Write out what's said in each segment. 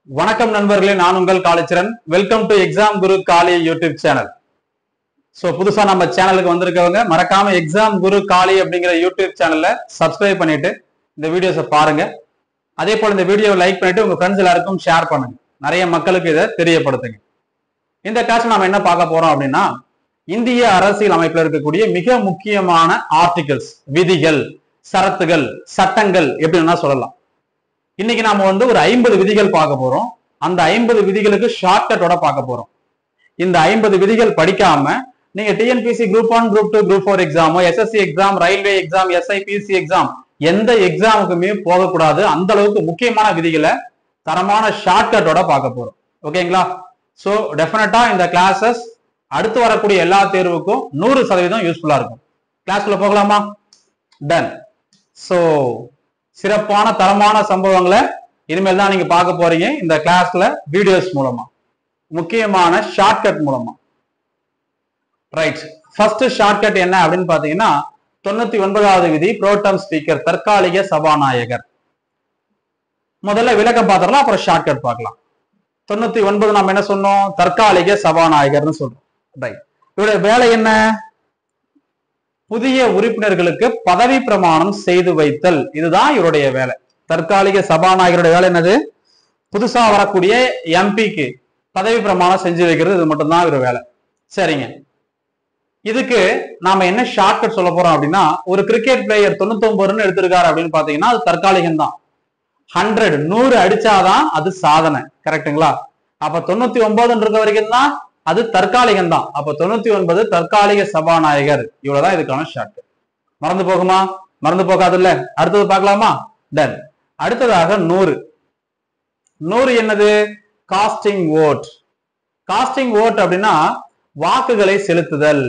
வணக்கம் நண்பர்களே, நான் உங்கள் Kalicharan. Welcome to exam Guru Kali YouTube channel. So புதுசா நம்ம சேனலுக்கு வந்திருக்கவங்க மறக்காம எக்ஸாம் குரு காளி அப்படிங்கிற யூடியூப் சேனல்ல சப்ஸ்கிரைப் பண்ணிட்டு இந்த வீடியோஸை பாருங்க. அதே போல இந்த வீடியோவை லைக் பண்ணிட்டு உங்க ஃப்ரெண்ட்ஸ் எல்லாருக்கும் ஷேர் பண்ணுங்க. நிறைய மக்களுக்கு இதை தெரியப்படுத்துங்க. இந்த கிளாஸ் நாம என்ன பார்க்க போறோம் அப்படின்னா, இந்திய அரசியல் அமைப்புல இருக்கக்கூடிய மிக முக்கியமான ஆர்டிகல்ஸ், விதிகள், சரத்துகள், சட்டங்கள் எப்படின்னா சொல்லலாம். இன்னைக்கு நாம ஒரு 50 விதிகள் பார்க்க போறோம். அந்த 50 விதிகளுக்கு ஷார்ட்கட்டோட பார்க்க போறோம். இந்த 50 விதிகள் படிக்காம நீங்க TNPSC group 1, group 2, group 4 exam, SSC exam, railway exam, எஸ்ஐபிசி எக்ஸாம் எந்த எக்ஸாமுக்குமே போகக்கூடாது. அந்த அளவுக்கு முக்கியமான விதிகளை தரமான ஷார்ட்கட்டோட பார்க்க போறோம். ஓகேங்களா? சோ டெஃபினட்டா இந்த கிளாஸஸ் அடுத்து வரக்கூடிய எல்லா தேர்வுக்கும் 100% யூஸ்ஃபுல்லா இருக்கும். கிளாஸ்க்குள்ள போகலாமா? டன். சோ சிறப்பான தரமான சம்பவங்களை இனிமேல் தான் நீங்க பார்க்க போறீங்க இந்த கிளாஸ்ல, வீடியோஸ் மூலமா, முக்கியமான ஷார்ட்கட் மூலமா. ரைட், ஃபர்ஸ்ட் ஷார்ட்கட் என்ன அப்படின்னு பாத்தீங்கன்னா, 99வது விதி, புரோட்டம் ஸ்பீக்கர், தற்காலிக சபாநாயகர். முதல்ல விளக்கம் பார்த்துடலாம், அப்புறம் ஷார்ட்கட் பார்க்கலாம். 99 நாம என்ன சொன்னோம்? தற்காலிக சபாநாயகர்னு சொல்றோம். ரைட், இவருடைய வேலை என்ன? புதிய உறுப்பினர்களுக்கு பதவி பிரமாணம் செய்து வைத்தல். இதுதான் இவருடைய வேலை. தற்காலிக சபாநாயகருடைய வேலை என்னது? புதுசா வரக்கூடிய எம்பிக்கு பதவி பிரமாணம் செஞ்சு வைக்கிறது. இது மட்டும்தான் இவர் வேலை. சரிங்க, இதுக்கு நாம என்ன ஷார்ட்கட் சொல்ல போறோம் அப்படின்னா, ஒரு கிரிக்கெட் பிளேயர் 99 எடுத்திருக்காரு அப்படின்னு பாத்தீங்கன்னா அது தற்காலிகம் தான். 100 அடிச்சாதான் அது சாதனை. கரெக்டுங்களா? அப்ப 99 இருக்க வரைக்கும் தான் அது தற்காலிகம் தான். அப்ப 99 தற்காலிக சபாநாயகர். இவ்வளவுதான் இதுக்கான ஷார்ட்கட். மறந்து போகுமா? மறந்து போகாது இல்ல. அடுத்தது பார்க்கலாமா? டன். அடுத்ததாக 100. 100 என்னது? Costing vote. காஸ்டிங் ஓட் அப்படின்னா வாக்குகளை செலுத்துதல்.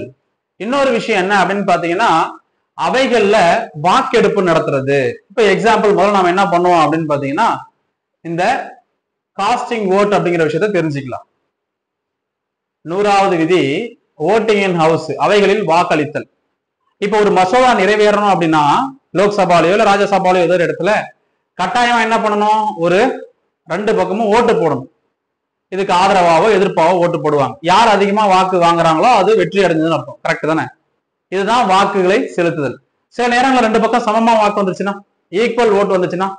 இன்னொரு விஷயம் என்ன அப்படின்னு பாத்தீங்கன்னா, அவைகள்ல வாக்கெடுப்பு நடத்துறது. இப்ப எக்ஸாம்பிள் முதல்ல நாம என்ன பண்ணுவோம் அப்படின்னு பாத்தீங்கன்னா, இந்த காஸ்டிங் ஓட் அப்படிங்கிற விஷயத்த தெரிஞ்சுக்கலாம். 100வது விதி, ஓட்டிங் இன் ஹவுஸ், அவைகளில் வாக்களித்தல். இப்ப ஒரு மசோதா நிறைவேறணும் அப்படின்னா, லோக்சபாலையோ இல்ல ராஜ்யசபாலையோ ஏதோ ஒரு இடத்துல கட்டாயமா என்ன பண்ணணும்? ஒரு 2 பக்கமும் ஓட்டு போடணும். இதுக்கு ஆதரவாவோ எதிர்ப்பாவோ ஓட்டு போடுவாங்க. யார் அதிகமா வாக்கு வாங்குறாங்களோ அது வெற்றி அடைஞ்சதுன்னு அர்த்தம். கரெக்ட் தானே? இதுதான் வாக்குகளை செலுத்துதல். சில நேரங்களில் 2 பக்கம் சமமா வாக்கு வந்துச்சுன்னா, ஈக்குவல் ஓட்டு வந்துச்சுன்னா,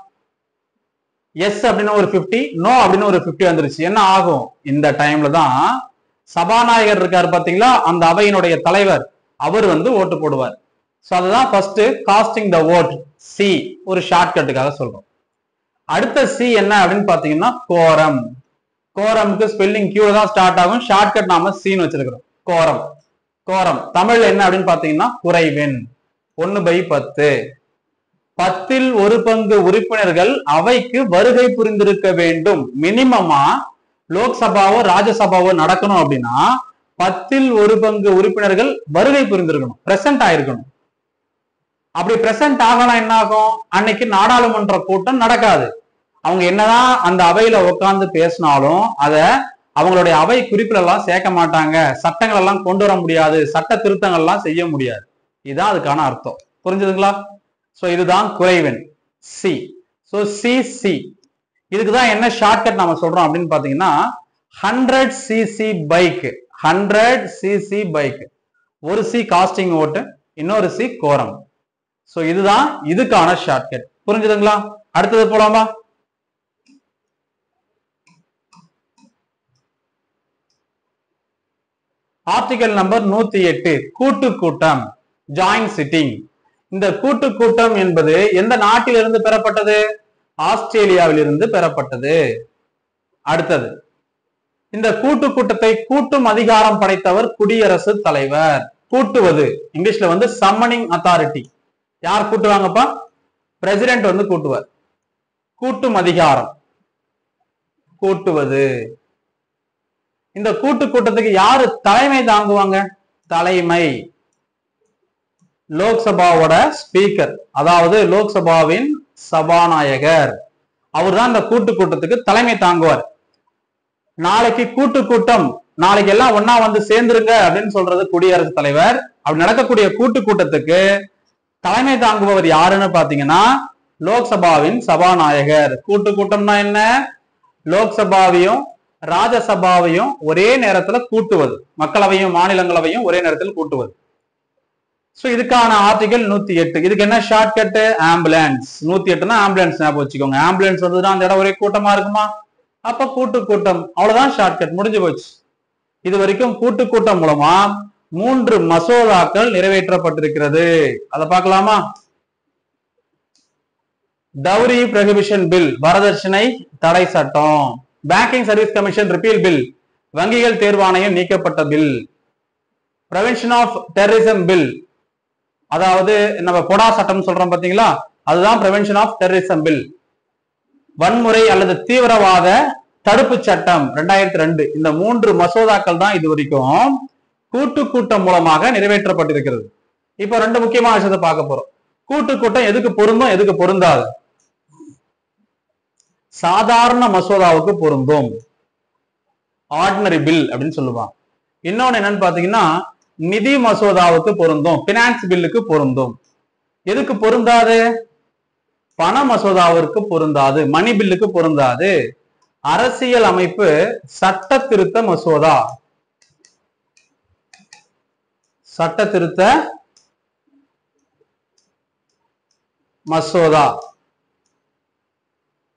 எஸ் அப்படின்னு ஒரு 50, நோ அப்படின்னு ஒரு 50 வந்துருச்சு. என்ன ஆகும்? இந்த டைம்ல தான் சபாநாயகர் இருக்காரு பாத்தீங்களா, அந்த அவையினுடைய தலைவர், அவர் ஓட்டு போடுவார். சோ அதுதான் first casting the vote. C, ஒரு ஷார்ட்கட்டுக்காக சொல்றோம். அடுத்த சி என்ன அப்படின்னு பாத்தீங்கன்னா, கோரம். கோரமுக்கு ஸ்பெல்லிங் கியூ தான் ஸ்டார்ட் ஆகும். ஷார்ட்கட் நாம சீன்னு வச்சிருக்கிறோம். கோரம். கோரம் தமிழ்ல என்ன அப்படின்னு பாத்தீங்கன்னா, குறைவெண். 1/10. 10ல் 1 பங்கு உறுப்பினர்கள் அவைக்கு வருகை புரிந்திருக்க வேண்டும். மினிமமா லோக்சபாவோ ராஜ்யசபாவோ நடக்கணும் அப்படின்னா 10ல் 1 பங்கு உறுப்பினர்கள் வருகை புரிந்திருக்கணும், பிரசன்ட் ஆயிருக்கணும். அப்படி பிரசன்ட் ஆகலாம் என்ன ஆகும்? அன்னைக்கு நாடாளுமன்ற கூட்டம் நடக்காது. அவங்க என்னதான் அந்த அவையில உட்கார்ந்து பேசினாலும் அத அவங்களுடைய அவை குறிப்புல எல்லாம் சேர்க்க மாட்டாங்க. சட்டங்கள் எல்லாம் கொண்டு வர முடியாது, சட்ட திருத்தங்கள் எல்லாம் செய்ய முடியாது. இதுதான் அதுக்கான அர்த்தம். புரிஞ்சுதுங்களா? சோ இதுதான் குறைவெண், சி. So C. இதுக்குதான் என்ன ஷார்ட்கட் நாம சொல்றோம் அப்படின்னு பாத்தீங்கன்னா, 100cc பைக். 100cc bike. ஒரு சி காஸ்டிங் ஓட்டு, இன்னொரு சி கோரம். சோ இதுதான் இதுக்கான ஷார்ட்கட். புரிஞ்சுதுங்களா? அடுத்தது போலாமா? ஆர்டிகல் நம்பர் 108, கூட்டு கூட்டம், ஜாயிண்ட் சிட்டிங். இந்த கூட்டு கூட்டம் என்பது எந்த நாட்டிலிருந்து பெறப்பட்டது? ஆஸ்திரேலியாவில் இருந்து பெறப்பட்டது. அடுத்தது, இந்த கூட்டு கூட்டத்தை கூட்டும் அதிகாரம் படைத்தவர் குடியரசுத் தலைவர். கூட்டுவது இங்கிலீஷ்ல சம்மனிங் அத்தாரிட்டி. யார் கூட்டுவாங்கப்பா? பிரசிடென்ட் கூட்டுவார். கூட்டும் அதிகாரம், கூட்டுவது. இந்த கூட்டு கூட்டத்துக்கு யாரு தலைமை தாங்குவாங்க? தலைமை லோக்சபாவோட ஸ்பீக்கர், அதாவது லோக்சபாவின் சபாநாயகர். அவர் தான் இந்த கூட்டு கூட்டத்துக்கு தலைமை தாங்குவார். நாளைக்கு கூட்டு கூட்டம், நாளைக்கு எல்லாம் ஒன்னா சேர்ந்துருங்க அப்படின்னு சொல்றது குடியரசுத் தலைவர். அப்படி நடக்கக்கூடிய கூட்டு கூட்டத்துக்கு தலைமை தாங்குபவர் யாருன்னு பாத்தீங்கன்னா லோக்சபாவின் சபாநாயகர். கூட்டு கூட்டம்னா என்ன? லோக்சபாவையும் ராஜ்யசபாவையும் ஒரே நேரத்துல கூட்டுவது, மக்களவையும் மாநிலங்களவையும் ஒரே நேரத்தில் கூட்டுவது. சோ இதுக்கான ஆர்டிகல் 108. இதுக்கு என்ன ஷார்ட்கட்? ஆம்புலன்ஸ். 108னா ஆம்புலன்ஸ் ஞாபகம் வச்சுக்கோங்க. ஆம்புலன்ஸ் வந்ததுன்னா அந்த இடம் ஒரே கூட்டமா இருக்குமா? அப்ப கூட்டு கூட்டம், அவ்வளவுதான் ஷார்ட்கட், முடிஞ்சு போச்சு. இது வரைக்கும் கூட்டு கூட்டம் மூலமா 3 மசோதாக்கள் நிறைவேற்றப்பட்டிருக்கிறது. அதை பார்க்கலாமா? டவுரி ப்ரொஹிபிஷன் பில், வரதட்சணை தடை சட்டம். Banking service commission repeal bill, வங்கிகள் தேர்வாணையம் நீக்கப்பட்ட bill. Prevention of terrorism bill, அதாவது நம்ம பொடா சட்டம் சொல்றோம் பாத்தீங்களா, அதுதான் பிரிவென்ஷன் ஆஃப் டெரரிசம் பில். வன்முறை அல்லது தீவிரவாத தடுப்பு சட்டம் 2002. இந்த 3 மசோதாக்கள் தான் இது வரைக்கும் கூட்டு கூட்டம் மூலமாக நிறைவேற்றப்பட்டிருக்கிறது. இப்ப 2 முக்கியமான விஷயத்தை பார்க்க போறோம். கூட்டு கூட்டம் எதுக்கு பொருந்தும், எதுக்கு பொருந்தாது? சாதாரண மசோதாவுக்கு பொருந்தும், ஆர்டினரி பில் அப்படின்னு சொல்லுவாங்க. இன்னொன்னு என்னன்னு பாத்தீங்கன்னா நிதி மசோதாவுக்கு பொருந்தும், பினான்ஸ் பில்லுக்கு பொருந்தும். எதுக்கு பொருந்தாது? பண மசோதாவிற்கு பொருந்தாது, மணி பில்லுக்கு பொருந்தாது. அரசியல் அமைப்பு சட்ட திருத்த மசோதா, சட்ட திருத்த மசோதா,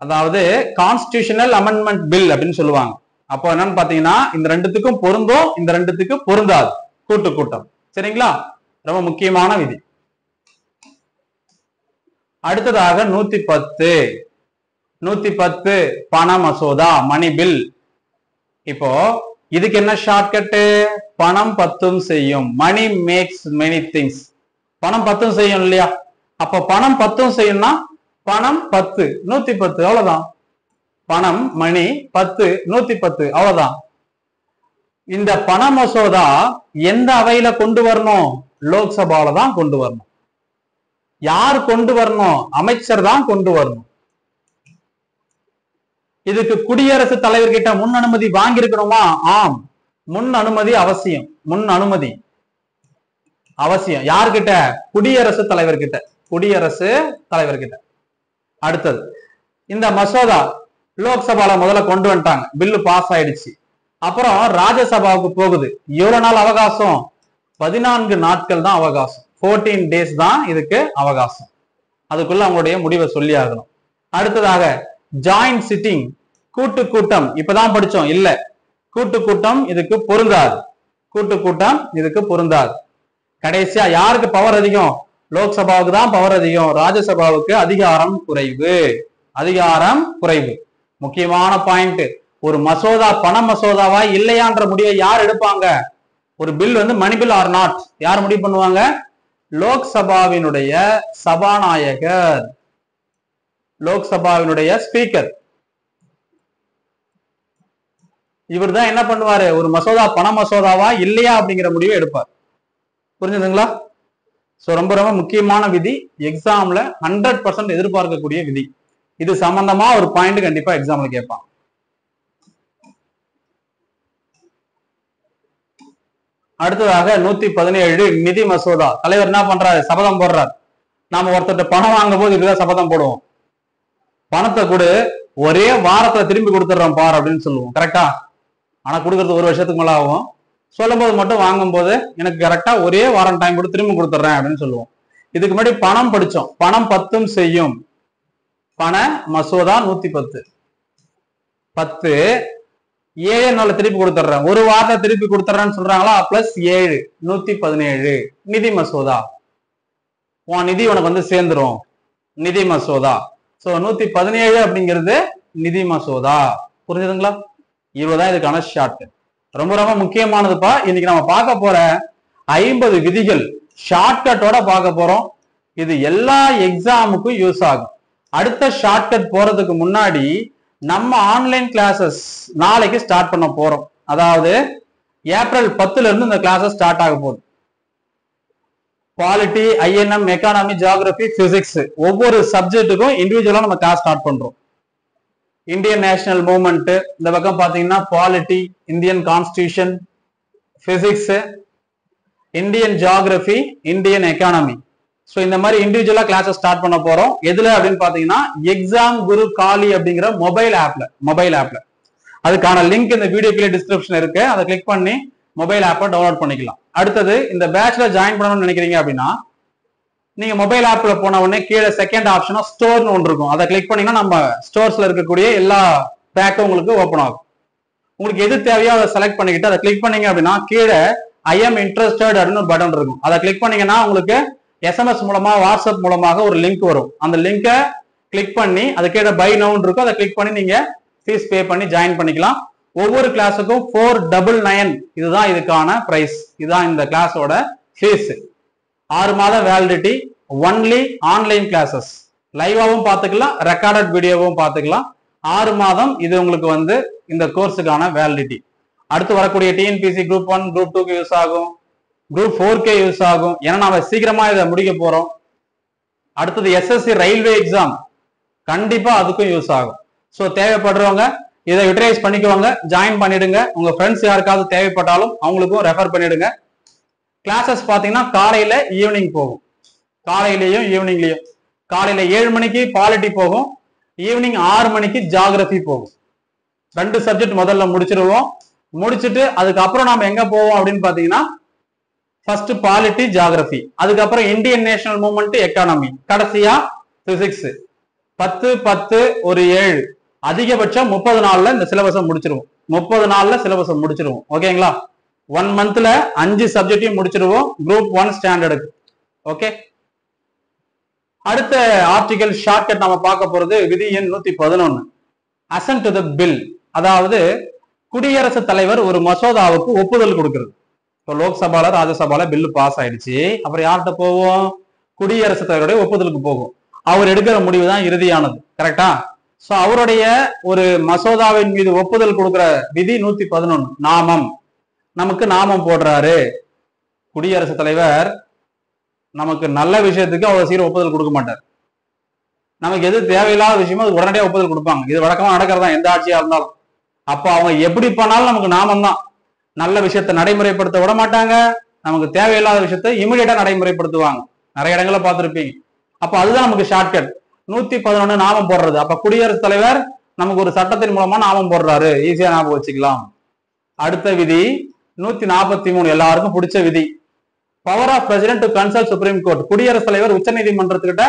அதாவது கான்ஸ்டிடியூஷனல் அமெண்ட்மெண்ட் பில் அப்படின்னு சொல்லுவாங்க. அப்போ என்னன்னு பாத்தீங்கன்னா இந்த 2த்துக்கும் பொருந்தும், இந்த 2த்துக்கு பொருந்தாது கூட்டு கூட்டம். சரிங்களா? ரொம்ப முக்கியமான விதி. அடுத்ததாக 110 பண மசோதா, மணி பில். இப்போ இதுக்கு என்ன ஷார்ட்கட்? பணம் பத்தும் செய்யும், மணி மேக்ஸ் மெனி திங்ஸ். பணம் பத்தும் செய்யும் இல்லையா? அப்ப பணம் பத்தும் செய்யும்னா பணம் 10, 110, அவ்வளவுதான். பணம் மணி 10, 110, அவ்வளவுதான். இந்த பண மசோதா எந்த அவையில கொண்டு வரணும்? லோக்சபால தான் கொண்டு வரணும். யார் கொண்டு வரணும்? அமைச்சர் தான் கொண்டு வரணும். இதுக்கு குடியரசுத் தலைவர்கிட்ட முன் அனுமதி வாங்கி இருக்கணுமா? ஆம், முன் அனுமதி அவசியம். முன் அனுமதி அவசியம். யார்கிட்ட? குடியரசுத் தலைவர்கிட்ட, குடியரசுத் தலைவர்கிட்ட. அடுத்தது, இந்த மசோதா லோக்சபால முதல்ல கொண்டு வந்துட்டாங்க, பில்லு பாஸ் ஆயிடுச்சு. அப்புறம் ராஜ்யசபாவுக்கு போகுது. எவ்வளவு நாள் அவகாசம்? 14 நாட்கள் தான் அவகாசம். 14 days தான் இதுக்கு அவகாசம். அதுக்குள்ள அவங்களுடைய முடிவை சொல்லி ஆகணும். அடுத்ததாக ஜாயிண்ட் சிட்டிங், கூட்டு கூட்டம். இப்பதான் படிச்சோம், இல்ல கூட்டு கூட்டம் இதுக்கு பொருந்தாது, கூட்டு கூட்டம் இதுக்கு பொருந்தாது. கடைசியா யாருக்கு பவர் அதிகம்? லோக்சபாவுக்கு தான் பவர் அதிகம், ராஜ்யசபாவுக்கு அதிகாரம் குறைவு, அதிகாரம் குறைவு. முக்கியமான பாயிண்ட். ஒரு மசோதா பண மசோதாவா இல்லையான்ற முடிவை யார் எடுப்பாங்க? ஒரு பில் வந்து மணி பில் ஆர் நாட், யார் முடிவு பண்ணுவாங்க? லோக்சபாவினுடைய சபாநாயகர், லோக்சபாவினுடைய ஸ்பீக்கர். இவர் தான் என்ன பண்ணுவாரு? ஒரு மசோதா பண மசோதாவா இல்லையா அப்படிங்கிற முடிவை எடுப்பார். புரிஞ்சுதுங்களா? சோ ரொம்ப ரொம்ப முக்கியமான விதி, எக்ஸாம்ல 100% எதிர்பார்க்கக்கூடிய விதி. இது சம்பந்தமா ஒரு பாயிண்ட் கண்டிப்பா எக்ஸாம்ல கேட்பான். அடுத்ததாக 117 நிதி மசோதா. தலைவர் என்ன பண்றாரு? சபதம் போடுறாரு. நாம ஒருத்தர் பணம் வாங்கும் போது இப்படிதான் சபதம் போடுவோம். பணத்தை கொடு, ஒரே வாரத்துல திரும்பி கொடுத்துடுறோம் பார் அப்படின்னு சொல்லுவோம். கரெக்டா? ஆனா கொடுக்கறது 1 வருஷத்துக்கு மேல ஆகும். சொல்லும் போது மட்டும் வாங்கும் போது எனக்கு கரெக்டா ஒரே வாரம் டைம் கொடுத்து திரும்பி கொடுத்துட்றேன் அப்படின்னு சொல்லுவோம். இதுக்கு முன்னாடி பணம் படிச்சோம், பணம் பத்தும் செய்யும். பண மசோதா 110. 10 7 நாள் திருப்பி கொடுத்துட்றேன், ஒரு வாரத்தை திருப்பி கொடுத்துட்றேன்னு சொல்றாங்களா? பிளஸ் 7 117 நிதி மசோதா. உன் நிதி உனக்கு வந்து சேர்ந்துரும், நிதி மசோதா. சோ 117 அப்படிங்கிறது நிதி மசோதா. புரிஞ்சுதுங்களா? இவ்வளவுதான் இதுக்கான ஷார்ட். ரொம்ப ரொம்ப முக்கியமானதுப்பா. இன்னைக்கு நம்ம பார்க்க போற 50 விதிகள் ஷார்ட்கட்டோட பார்க்க போறோம். இது எல்லா எக்ஸாமுக்கும் யூஸ் ஆகும். அடுத்த ஷார்ட்கட் போறதுக்கு முன்னாடி நம்ம ஆன்லைன் கிளாஸஸ் நாளைக்கு ஸ்டார்ட் பண்ண போறோம். அதாவது ஏப்ரல் 10ல இருந்து இந்த கிளாஸஸ் ஸ்டார்ட் ஆக போகுது. Polity, INM, economy, geography, physics, ஒவ்வொரு சப்ஜெக்ட்டுக்கும் இண்டிவிஜுவலா நம்ம கிளாஸ் ஸ்டார்ட் பண்றோம். இந்தியன் நேஷனல் மூவ்மெண்ட், இந்த பக்கம் பாத்தீங்கன்னா polity, Indian constitution, physics, Indian geography, Indian economy. So இந்த மாதிரி இண்டிவிஜுவலா கிளாஸஸ் ஸ்டார்ட் பண்ண போறோம். எதுல அப்படின்னு பாத்தீங்கன்னா எக்ஸாம் குரு காலி அப்படிங்கிற மொபைல் ஆப்ல அதுக்கான லிங்க் இந்த வீடியோக்குள்ளே டிஸ்கிரிப்ஷன் இருக்கு, அதை கிளிக் பண்ணி மொபைல் ஆப்பை டவுன்லோட் பண்ணிக்கலாம். அடுத்தது இந்த பேட்ச்ல ஜாயின் பண்ணணும்னு நினைக்கிறீங்க அப்படின்னா நீங்க மொபைல் ஆப்ல போன உடனே கீழே செகண்ட் ஆப்ஷனா ஸ்டோர்னு ஒன்று இருக்கும், அதை கிளிக் பண்ணீங்கன்னா நம்ம ஸ்டோர்ஸ்ல இருக்கக்கூடிய எல்லா பேக்கும் உங்களுக்கு ஓப்பன் ஆகும். உங்களுக்கு எது தேவையோ அதை செலக்ட் பண்ணிக்கிட்டு அதை கிளிக் பண்ணீங்க அப்படின்னா கீழே ஐ எம் இன்ட்ரெஸ்டட் அப்படின்னு ஒரு பட்டன் இருக்கும், அதை கிளிக் பண்ணீங்கன்னா உங்களுக்கு SMS மூலமா வாட்ஸ்அப் மூலமாக ஒரு லிங்க் வரும். அந்த லிங்கை கிளிக் பண்ணி அது கீழே பை நவுன் இருக்கும், அதை கிளிக் பண்ணி நீங்க ஃபீஸ் பே பண்ணி ஜாயின் பண்ணிக்கலாம். ஒவ்வொரு கிளாஸுக்கும் 499 இதுதான் இதுக்கான பிரைஸ். இதுதான் இந்த கிளாஸோட ஃபீஸ். 6 மாத வேலிடிட்டி, ஒன்லி ஆன்லைன் கிளாஸஸ், லைவாவும் பார்த்துக்கலாம், ரெக்கார்டட் வீடியோவும் பார்த்துக்கலாம். 6 மாதம் இது உங்களுக்கு வந்து இந்த கோர்ஸுக்கான வேலிடிட்டி. அடுத்து வரக்கூடிய டிஎன்பிசி குரூப் 1 குரூப் 2க்கு யூஸ் ஆகும், குரூப் 4K யூஸ் ஆகும், ஏன்னா நம்ம சீக்கிரமா இதை முடிக்க போறோம். அடுத்தது SSC ரயில்வே எக்ஸாம் கண்டிப்பா அதுக்கும் யூஸ் ஆகும். ஸோ தேவைப்படுறவங்க இதை யூட்டிலைஸ் பண்ணிக்குவாங்க, ஜாயின் பண்ணிடுங்க. உங்க ஃப்ரெண்ட்ஸ் யாருக்காவது தேவைப்பட்டாலும் அவங்களுக்கும் ரெஃபர் பண்ணிடுங்க. கிளாஸஸ் பார்த்தீங்கன்னா காலையில ஈவினிங் போகும், காலையிலையும் ஈவினிங்லையும். காலையில 7 மணிக்கு பாலிட்டி போகும், ஈவினிங் 6 மணிக்கு ஜியாகிரபி போகும். 2 சப்ஜெக்ட் முதல்ல முடிச்சிருவோம். முடிச்சுட்டு அதுக்கப்புறம் நாம எங்க போவோம் அப்படின்னு பாத்தீங்கன்னா ஃபர்ஸ்ட் பாலிட்டி ஜியாகிரபி, அதுக்கப்புறம் இந்தியன் நேஷனல் மூவ்மெண்ட் எக்கானமி, கடைசியா பிசிக்ஸ். 10 10 ஒரு 7 அதிகபட்சம் 30 நாள்ல இந்த சிலபஸை முடிச்சிருவோம். 30 நாள்ல சிலபஸை முடிச்சிருவோம். ஓகேங்களா? 1 மந்த்ல 5 சப்ஜெக்டையும் முடிச்சிருவோம் குரூப் 1 ஸ்டாண்டர்டுக்கு. ஓகே, அடுத்த ஆர்டிகல் ஷார்ட்கட் நம்ம பார்க்க போறது விதி எண் 111, அசன்ட் டு தி பில். அதாவது குடியரசுத் தலைவர் ஒரு மசோதாவுக்கு ஒப்புதல் கொடுக்கிறது. இப்போ லோக்சபால ராஜ்யசபால பில்லு பாஸ் ஆயிடுச்சு, அப்புறம் யார்கிட்ட போவோம்? குடியரசுத் தலைவருடைய ஒப்புதலுக்கு போகும். அவர் எடுக்கிற முடிவு தான் இறுதியானது. கரெக்டா? சோ அவருடைய ஒரு மசோதாவின் மீது ஒப்புதல் கொடுக்கிற விதி 111 நாமம். நமக்கு நாமம் போடுறாரு குடியரசுத் தலைவர். நமக்கு நல்ல விஷயத்துக்கு அவ்வளவு சீக்கிரம் ஒப்புதல் கொடுக்க மாட்டார். நமக்கு எது தேவையில்லாத விஷயமோ அது உடனடியாக ஒப்புதல் கொடுப்பாங்க. இது வழக்கமா நடக்கிறதா எந்த ஆட்சியா இருந்தாலும். அப்போ அவங்க எப்படி பண்ணாலும் நமக்கு நாமம் தான். நல்ல விஷயத்தை நடைமுறைப்படுத்த விட மாட்டாங்க, நமக்கு தேவையில்லாத விஷயத்தை இமிடியேட்டா நடைமுறைப்படுத்துவாங்க. நிறைய இடங்களை பார்த்துருப்பீங்க. அப்ப அதுதான் நமக்கு ஷார்ட்கட். 111 நாமம் போடுறது. அப்ப குடியரசுத் தலைவர் நமக்கு ஒரு சட்டத்தின் மூலமா நாமம் போடுறாரு, ஈஸியா ஞாபகம் வச்சுக்கலாம். அடுத்த விதி 143, எல்லாருக்கும் பிடிச்ச விதி. Power of president to consult supreme court. குடியரசுத் தலைவர் உச்ச நீதிமன்றத்துக்கிட்ட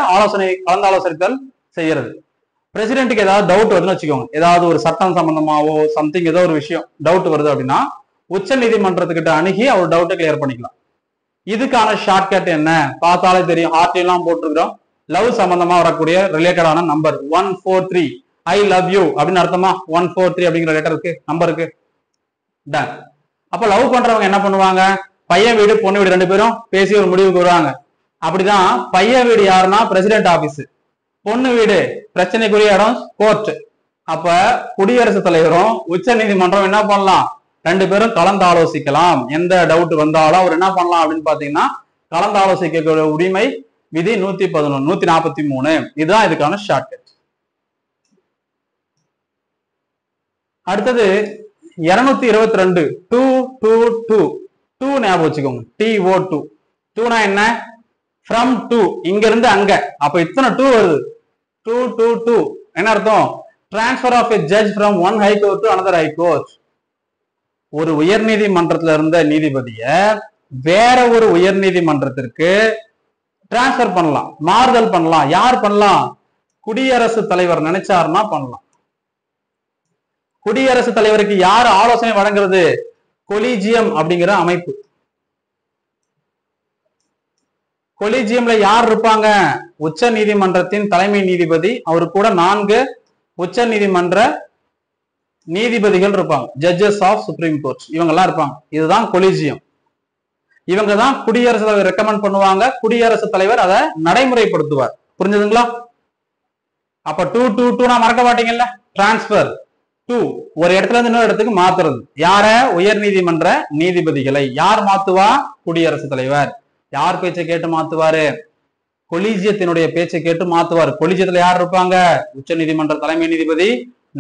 கலந்தாலோசனைத்தல் செய்யறது. பிரசிடென்ட்டுக்கு ஏதாவது டவுட் வருதுன்னு வச்சுக்கோங்க, ஏதாவது ஒரு சட்டம் சம்பந்தமாவோ சம்திங் ஏதோ ஒரு விஷயம் டவுட் வருது அப்படின்னா உச்ச நீதிமன்றத்துக்கிட்ட அணுகி அவர் டவுட்டை கிளியர் பண்ணிக்கலாம். இதுக்கான ஷார்ட்கட் என்ன? பார்த்தாலே தெரியும், ஆர்டிலாம் போட்டிருக்கிறோம். லவ் சம்பந்தமா வரக்கூடிய ரிலேட்டடான நம்பர் 143, ஐ லவ் யூ அப்படின்னு அர்த்தமா 143 அப்படிங்கிற லெட்டருக்கு நம்பருக்கு டன். அப்ப லவ் பண்றவங்க என்ன பண்ணுவாங்க? பையன் வீடு பொண்ணு வீடு 2 பேரும் பேசி ஒரு முடிவுக்கு வருவாங்க. அப்படிதான் பையன் வீடு யாருன்னா பிரசிடென்ட் ஆபீஸ், பொண்ணு வீடு பிரச்சனைக்குரிய இடம் கோர்ட். அப்ப குடியரசுத் தலைவரும் உச்ச நீதிமன்றம் என்ன பண்ணலாம்? 2 பேரும் கலந்து ஆலோசிக்கலாம். எந்த டவுட் வந்தாலும் அவர் என்ன பண்ணலாம் அப்படின்னு பாத்தீங்கன்னா கலந்து ஆலோசிக்க உரிமை விதி 111 143. இதுதான் இதுக்கான ஷார்ட்கட். அடுத்தது 222 2 ஞாபகம் வச்சுக்கோங்க. TO2 2னா என்ன? ஃப்ரம் டு, இங்க இருந்து அங்க. அப்ப இத்தனை 2 வருது. 2 என்ன அர்த்தம்? Transfer of a judge from one high court to another high court. ஒரு உயர் நீதிமன்றத்துல இருந்த நீதிபதிய வேற ஒரு உயர் நீதிமன்றத்திற்கு டிரான்ஸ்பர் பண்ணலாம், மாறுதல் பண்ணலாம். யார் பண்ணலாம்? குடியரசுத் தலைவர் நினைச்சாருன்னா பண்ணலாம். குடியரசுத் தலைவருக்கு யார் ஆலோசனை வழங்குறது? கொலிஜியம் அப்படிங்கிற அமைப்பு. கொலிஜியம்ல யார் இருப்பாங்க? உச்ச நீதிமன்றத்தின் தலைமை நீதிபதி, அவரு கூட 4 உச்ச நீதிமன்ற நீதிபதிகள் இருப்பாங்க, ஜட்ஜஸ் ஆஃப் சுப்ரீம் கோர்ட். இவங்க எல்லாம் இருப்பாங்க. இதுதான் கொலிஜியம். இவங்க தான் குடியரசுத் தலைவர் ரெக்கமெண்ட் பண்ணுவாங்க, குடியரசுத் தலைவர் அதை நடைமுறைப்படுத்துவார். புரிஞ்சதுங்களா? அப்ப 2 நான் மறக்க மாட்டீங்கல்ல. டிரான்ஸ்பர் 2, ஒரு இடத்துல இருந்து இன்னொரு இடத்துக்கு மாத்துறது. யார? உயர் நீதிமன்ற நீதிபதிகளை. யார் மாத்துவா? குடியரசுத் தலைவர். யார் பேச்சை கேட்டு மாத்துவாரு? கொலிஜியத்தினுடைய பேச்சை கேட்டு மாத்துவார். கொலிஜியத்துல யார் இருப்பாங்க? உச்ச நீதிமன்ற தலைமை நீதிபதி,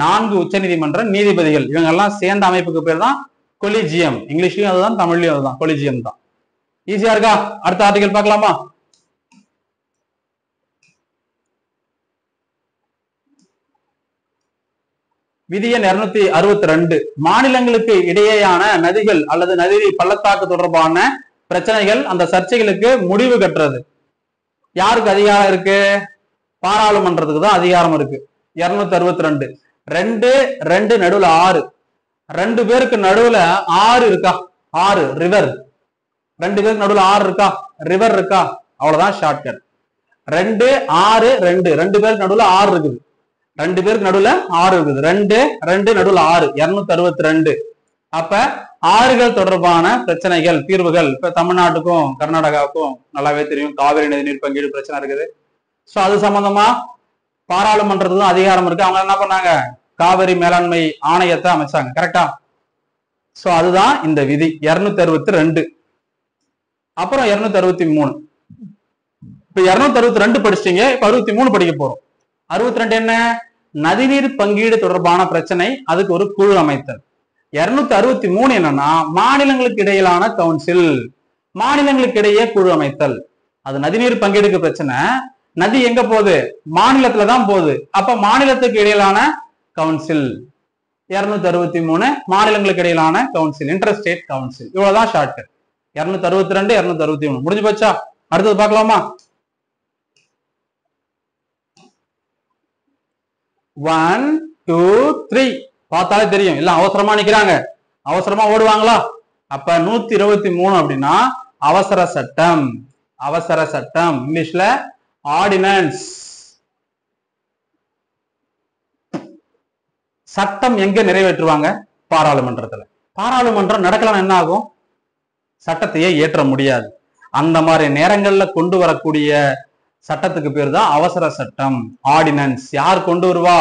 4 உச்ச நீதிமன்ற நீதிபதிகள். இவங்க எல்லாம் சேர்ந்த அமைப்புக்கு பேர் தான் கொலிஜியம். இங்கிலீஷ்லயும் அதுதான், தமிழ்லயும் அதுதான், கொலிஜியம் தான். ஈஸியா இருக்கா? அடுத்த ஆர்டிகல் பார்க்கலாமா? விதி எண் 262 மாநிலங்களுக்கு இடையேயான நதிகள் அல்லது நதி பள்ளத்தாக்கு தொடர்பான பிரச்சனைகள் அந்த சர்ச்சைகளுக்கு முடிவு கட்டுறது. யாருக்கு அதிகாரம் இருக்கு? பாராளுமன்றத்துக்கு தான் அதிகாரம் இருக்கு. 262 2 2 நடுவுல 6 2 பேருக்கு நடுவுல 6 இருக்கா? 6 ரிவர். 2 பேருக்கு நடுவுல 6 இருக்கா? ரிவர் இருக்கா? அவ்வளவுதான் ஷார்ட்கட். 2 6 2 2 பேருக்கு நடுவுல 6 இருக்குது. 2 பேருக்கு நடுவுல 6 இருக்குது. 2 2 நடுவுல 6 262. அப்ப ஆறுகள் தொடர்பான பிரச்சனைகள் தீர்வுகள் இப்ப தமிழ்நாட்டுக்கும் கர்நாடகாவுக்கும் நல்லாவே தெரியும். காவிரி நதிநீர் பங்கீடு பிரச்சனை இருக்குது. சோ அது சம்பந்தமா பாராளுமன்றத்துக்கும் அதிகாரம் இருக்கு. அவங்க என்ன பண்ணாங்க? காவிரி மேலாண்மை ஆணையத்தை அமைச்சாங்க. கரெக்டா? சோ அதுதான் இந்த விதி 262. அப்புறம் 263. இப்ப 262 படிச்சிட்டீங்க. இப்ப 63 படிக்க போறோம். 62 என்ன? நதிநீர் பங்கீடு தொடர்பான பிரச்சனை, அதுக்கு ஒரு குழு அமைத்தல். 263 என்னன்னா மாநிலங்களுக்கு இடையிலான கவுன்சில், மாநிலங்களுக்கு இடையே குழு அமைத்தல். அது நதிநீர் பங்கீடுக்கு பிரச்சனை. நதி எங்க போகுது? மாநிலத்துலதான் போகுது. அப்ப மாநிலத்துக்கு இடையிலான கவுன்சில் 263 மாநிலங்களுக்கு இடையிலான கவுன்சில், இன்டர் ஸ்டேட் கவுன்சில். இவ்வளவுதான் ஷார்ட்கட். 262 263 முடிஞ்சு போச்சா? அடுத்தது பார்க்கலாமா? 1 2 3 பார்த்தாலே தெரியும். எல்லாம் அவசரமா நிக்கிறாங்க. அவசரமா ஓடுவாங்களா? அப்ப 123 அப்படின்னா அவசர சட்டம். அவசர சட்டம் இங்கிலீஷ்ல ஆர்டினன்ஸ். சட்டம் எங்க நிறைவேற்றுவாங்க? பாராளுமன்றத்துல. பாராளுமன்றம் நடக்கலாம் என்ன ஆகும்? சட்டத்தையே ஏற்ற முடியாது. அந்த மாதிரி நேரங்கள்ல கொண்டு வரக்கூடிய சட்டத்துக்கு பேர் தான் அவசர சட்டம், ஆர்டினன்ஸ். யார் கொண்டு வருவா?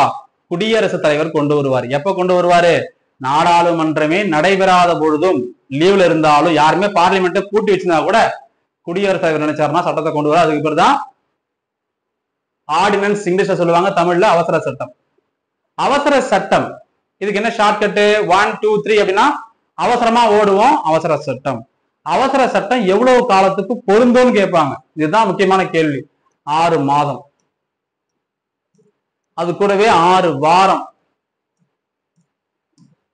குடியரசுத் தலைவர் கொண்டு வருவார். எப்ப கொண்டு வருவாரு? நாடாளுமன்றமே நடைபெறாத பொழுதும், லீவ்ல இருந்தாலும், யாருமே பார்லிமெண்ட்டை கூட்டி வச்சிருந்தா கூட குடியரசுத் தலைவர் நினைச்சாருன்னா சட்டத்தை கொண்டு வர. அதுக்கு பேர் தான் ஆர்டினன்ஸ். இங்கிலீஷ்ல சொல்லுவாங்க, தமிழ்ல அவசர சட்டம். அவசர சட்டம் இதுக்கு என்ன ஷார்ட்கட்டு? 1 2 3 அப்படின்னா அவசரமா ஓடுவோம். அவசர சட்டம். அவசர சட்டம் எவ்வளவு காலத்துக்கு பொருந்தும்னு கேட்பாங்க. இதுதான் முக்கியமான கேள்வி. 6 மாதம். அது கூடவே 6 வாரம்,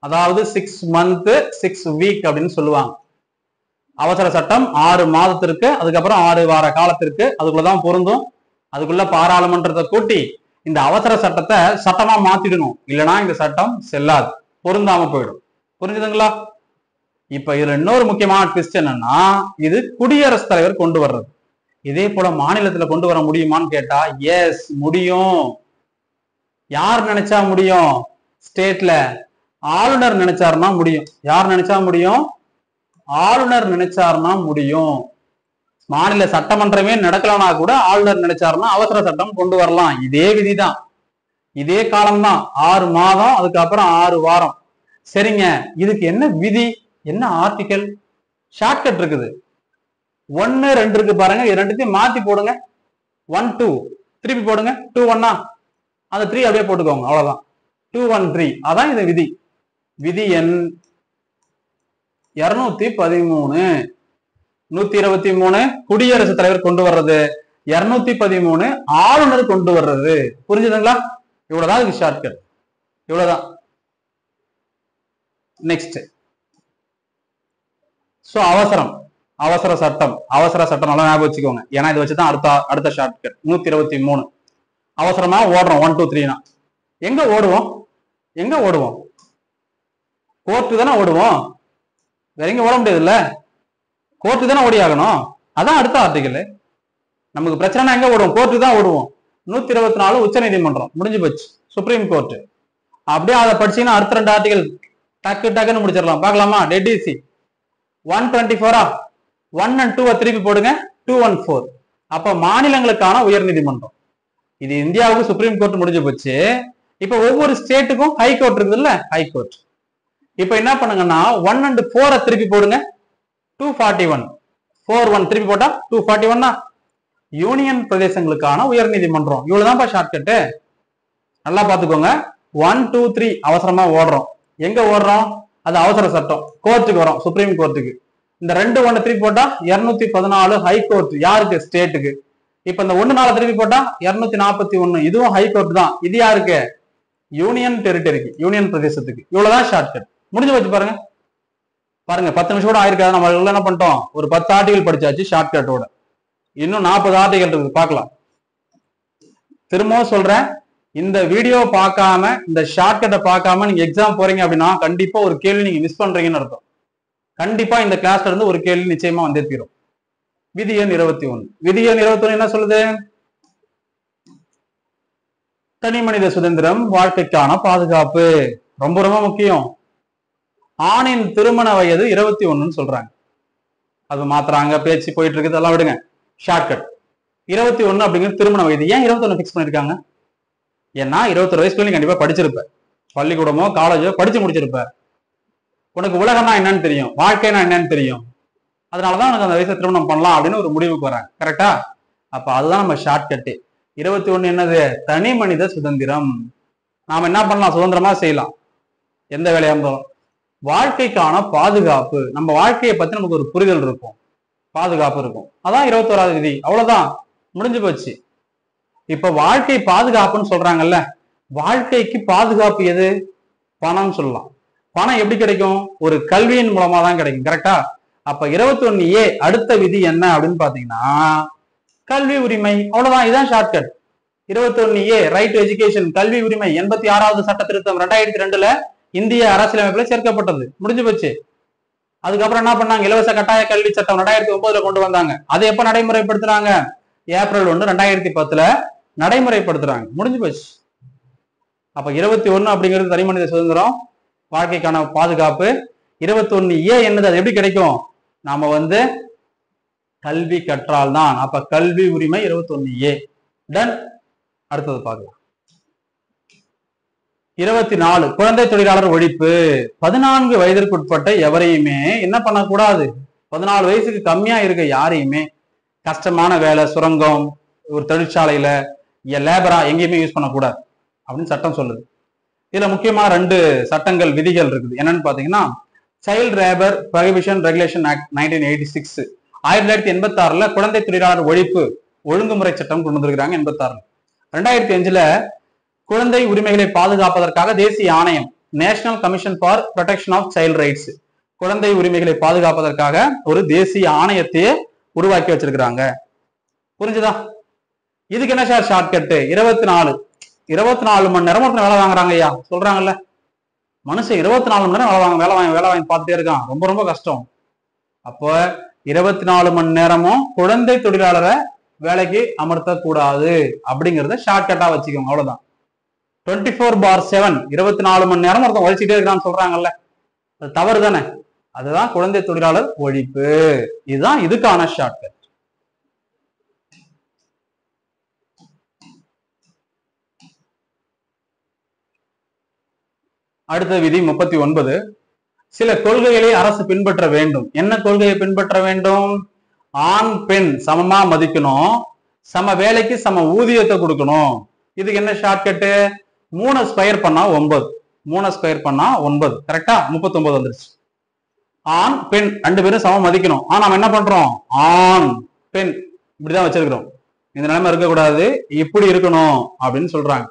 அதாவது 6 மந்த் 6 வீக் அப்படின்னு சொல்லுவாங்க. அவசர சட்டம் 6 மாதத்திற்கு, அதுக்கப்புறம் 6 வார காலத்திற்கு அதுக்குள்ளதான் பொருந்தும். அதுக்குள்ள பாராளுமன்றத்தை கூட்டி இந்த அவசர சட்டத்தை சட்டமா மாத்திடணும். இல்லைன்னா இந்த சட்டம் செல்லாது, பொருந்தாம போயிடும். புரிஞ்சுதுங்களா? இப்ப இதுல இன்னொரு முக்கியமான ட்விஸ்ட் என்னன்னா, இது குடியரசுத் தலைவர் கொண்டு வர்றது. இதே போல மாநிலத்துல கொண்டு வர முடியுமான்னு கேட்டா, எஸ் முடியும். யார் நினைச்சா முடியும்? ஸ்டேட்ல ஆளுநர் நினைச்சாருன்னா முடியும். யார் நினைச்சா முடியும்? ஆளுநர் நினைச்சாருன்னா முடியும். மாநில சட்டமன்றமே நடக்கலனா கூட ஆளுநர் நினைச்சாருன்னா அவசர சட்டம் கொண்டு வரலாம். இதே விதிதான், இதே காலம்தான். 6 மாதம், அதுக்கப்புறம் 6 வாரம். சரிங்க, இதுக்கு என்ன விதி, என்ன ஆர்டிகல்? ஷார்ட்கட் இருக்குது. 1 2 இருக்கு பாருங்க, இது ரெண்டுத்தையும் மாத்தி போடுங்க. 1 2 திருப்பி போடுங்க. 2 1 அந்த 3 அப்படியே போட்டுக்கோங்க. அவ்வளவுதான். 2 1 3 அதான் இந்த விதி. விதி எண் 213. 123 குடியரசுத் தலைவர் கொண்டு வர்றது, 213 ஆளுநர் கொண்டு வர்றது. புரிஞ்சுதுங்களா? இவ்வளவுதான் இதுக்கு ஷார்ட்கட். இவ்வளவுதான். நெக்ஸ்ட். சோ அவசரம், அவசர சட்டம். அவசர சட்டம் நல்லா ஞாபகம் வச்சுக்கோங்க. ஏன்னா இதை வச்சுதான் அடுத்த ஷார்ட்கட். 123 அவசரமா ஓடுறோம். 1 2 3 எங்க ஓடுவோம்? எங்க ஓடுவோம்? கோர்ட்டு தானே ஓடுவோம். வேற எங்க ஓட முடியாது இல்ல? கோர்ட்டு தானே ஓடி ஆகணும். அதான் அடுத்த ஆர்டிகல். நமக்கு பிரச்சனை எங்க ஓடுவோம்? கோர்ட்டு தான் ஓடுவோம். 124 உச்ச நீதிமன்றம் முடிஞ்சு போச்சு, சுப்ரீம் கோர்ட். அப்படியே அதை படிச்சீங்கன்னா அடுத்த 2 ஆர்டிகல் டக்கு டக்குன்னு முடிச்சிடலாம். பார்க்கலாமா? Dead easy. 124 1 and 2 திருப்பி போடுங்க. 214 அப்ப மாநிலங்களுக்கான உயர் நீதிமன்றம். இது இந்தியாவுக்கு சுப்ரீம் கோர்ட் முடிஞ்சு போச்சு. இப்ப ஒவ்வொரு ஸ்டேட்டுக்கும் ஹை கோர்ட் இருக்குது இல்ல? High court. இப்ப என்ன பண்ணுங்கன்னா 1 and 4 திருப்பி போடுங்க. 241 4 1 திருப்பி போட்டா 241 யூனியன் பிரதேசங்களுக்கான உயர் நீதிமன்றம். இவ்வளவுதான்ப்பா ஷார்ட்கட்டு. நல்லா பாத்துக்கோங்க. 1 2 3 அவசரமா ஓடுறோம். எங்க ஓடுறோம்? அது அவசர சட்டம். கோர்ட்டுக்கு வரோம், சுப்ரீம் கோர்ட்டுக்கு. இந்த 2 1 திருப்பி போட்டா 214 ஹை கோர்ட். யாருக்கு? ஸ்டேட்டுக்கு. இப்ப இந்த 1 4 திருப்பி போட்டா 241 இதுவும் ஹை கோர்ட் தான். இது யாருக்கு? யூனியன் டெரிட்டரிக்கு, யூனியன் பிரதேசத்துக்கு. இவ்வளவுதான் ஷார்ட்கட். முடிஞ்சு வச்சு பாருங்க. பாருங்க 10 நிமிஷம் கூட ஆயிருக்காது. நம்ம என்ன பண்ணிட்டோம், ஒரு 10 ஆர்டிகல் படிச்சாச்சு ஷார்ட்கட்டோட. இன்னும் 40 ஆர்டிகல் இருக்கு, பார்க்கலாம். திரும்பவும் சொல்றேன், இந்த வீடியோ பார்க்காம, இந்த ஷார்ட்கட்டை பார்க்காம நீங்க எக்ஸாம் போறீங்க அப்படின்னா கண்டிப்பா ஒரு கேள்வி நீங்க மிஸ் பண்றீங்கன்னு அர்த்தம். கண்டிப்பா இந்த கிளாஸ்ல இருந்து ஒரு கேள்வி நிச்சயமா வந்தே தீரும். விதி எண் 21. விதி எண் 21 என்ன சொல்லுது? தனி மனித சுதந்திரம், வாழ்க்கைக்கான பாதுகாப்பு. ரொம்ப ரொம்ப முக்கியம். ஆணின் திருமண வயது 21 சொல்றாங்க. அது மாத்துறாங்க, பேச்சு போயிட்டு இருக்குது, அதெல்லாம் விடுங்க. ஷார்ட்கட் 21 அப்படிங்கிறது திருமண வயது. ஏன் 21 பிக்ஸ் பண்ணிருக்காங்க? ஏன்னா 21 வயசுக்குள்ள நீ கண்டிப்பா படிச்சிருப்ப, பள்ளிக்கூடமோ காலேஜோ படிச்சு முடிச்சிருப்ப. உனக்கு உலகம்னா என்னன்னு தெரியும், வாழ்க்கைனா என்னன்னு தெரியும். அதனாலதான் உனக்கு அந்த வயசை திருமணம் பண்ணலாம் அப்படின்னு ஒரு முடிவுக்கு வராங்க. கரெக்டா? அப்ப அதுதான் நம்ம ஷார்ட்கட்டு. 21 என்னது? தனி மனித சுதந்திரம். நாம என்ன பண்ணலாம்? சுதந்திரமா செய்யலாம், எந்த வேலையா இருந்தாலும். வாழ்க்கைக்கான பாதுகாப்பு, நம்ம வாழ்க்கையை பத்தி நமக்கு ஒரு புரிதல் இருக்கும், பாதுகாப்பு இருக்கும். அதான் 21வது விதி. அவ்வளவுதான், முடிஞ்சு போச்சு. இப்ப வாழ்க்கை பாதுகாப்புன்னு சொல்றாங்கல்ல, வாழ்க்கைக்கு பாதுகாப்பு எது? பணம் சொல்லலாம். பணம் எப்படி கிடைக்கும்? ஒரு கல்வியின் மூலமா தான் கிடைக்கும். கரெக்டா? அப்ப 21A அடுத்த விதி என்ன அப்படின்னு பாத்தீங்கன்னா கல்வி உரிமை. அவ்வளவுதான், இதுதான் shortcut. 21A right to education, கல்வி உரிமை 86வது சட்ட திருத்தம் 2002ல இந்திய அரசியலமைப்புல சேர்க்கப்பட்டது. முடிஞ்சு போச்சு. அதுக்கப்புறம் என்ன பண்ணாங்க? இலவச கட்டாய கல்வி சட்டம் 2009ல கொண்டு வந்தாங்க. அதை எப்ப நடைமுறைப்படுத்துறாங்க? ஏப்ரல் 1, 2010ல நடைமுறைப்படுத்துறாங்க. முடிஞ்சு போச்சு. அப்ப 21 அப்படிங்கிறது தனி மனித சுதந்திரம், வாழ்க்கைக்கான பாதுகாப்பு. 21A என்னது? அது எப்படி கிடைக்கும்? நாம கல்வி கற்றால் தான். அப்ப கல்வி உரிமை 21A. டன். அடுத்தது பார்க்கலாம். 24 குழந்தை தொழிலாளர் ஒழிப்பு. 14 வயதிற்குட்பட்ட எவரையுமே என்ன பண்ணக்கூடாது? 14 வயசுக்கு கம்மியா இருக்க யாரையுமே கஷ்டமான வேலை, சுரங்கம், ஒரு தொழிற்சாலையில லேபரா எங்கேயுமே யூஸ் பண்ணக்கூடாது அப்படின்னு சட்டம் சொல்லுது. இதுல முக்கியமா 2 சட்டங்கள், விதிகள் இருக்குது. என்னன்னு பாத்தீங்கன்னா child labour prohibition regulation act 1986, 1986ல குழந்தை தொழிலாளர் ஒழிப்பு ஒழுங்குமுறை சட்டம் கொண்டு வந்திருக்கிறாங்க. 86ல 2005ல குழந்தை உரிமைகளை பாதுகாப்பதற்காக தேசிய ஆணையம், national commission for protection of child rights, குழந்தை உரிமைகளை பாதுகாப்பதற்காக ஒரு தேசிய ஆணையத்தையே உருவாக்கி வச்சிருக்கிறாங்க. புரிஞ்சுதா? இதுக்கு என்ன சார் ஷார்ட்கட்? 24 மணி நேரம் ஒருத்தர் வேலை வாங்குறாங்க ஐயா சொல்றாங்கல்ல. மனுஷன் 24 மணி நேரம் வேலை வாங்கி பார்த்துட்டே இருக்கான். ரொம்ப ரொம்ப கஷ்டம். அப்போ 24 மணி நேரமும் குழந்தை தொழிலாளரை வேலைக்கு அமர்த்தக்கூடாது அப்படிங்கிறத ஷார்ட்கட்டா வச்சுக்கோங்க. அவ்வளவுதான். 24/7 24 மணி நேரம் ஒருத்தன் உழைச்சிட்டே இருக்கான்னு சொல்றாங்கல்ல, அது தவறு தானே? அதுதான் குழந்தை தொழிலாளர் ஒழிப்பு. இதுதான் இதுக்கான ஷார்ட்கட். அடுத்த விதி 39. சில கொள்கைகளை அரசு பின்பற்ற வேண்டும். என்ன கொள்கையை பின்பற்ற வேண்டும்? ஆண் பெண் சமமா மதிக்கணும், சம வேலைக்கு சம ஊதியத்தை கொடுக்கணும். இதுக்கு என்ன ஷார்ட்கட்டு? 3 ஸ்கொயர் பண்ணா 9. 3 ஸ்கொயர் பண்ணா 9. கரெக்டா? 39 வந்துருச்சு. ஆண் பெண் 2 பேரும் சமம் மதிக்கணும். ஆனா நம்ம என்ன பண்றோம்? ஆண் பெண் இப்படிதான் வச்சிருக்கிறோம். இந்த நிலைமை இருக்கக்கூடாது, இப்படி இருக்கணும் அப்படின்னு சொல்றாங்க.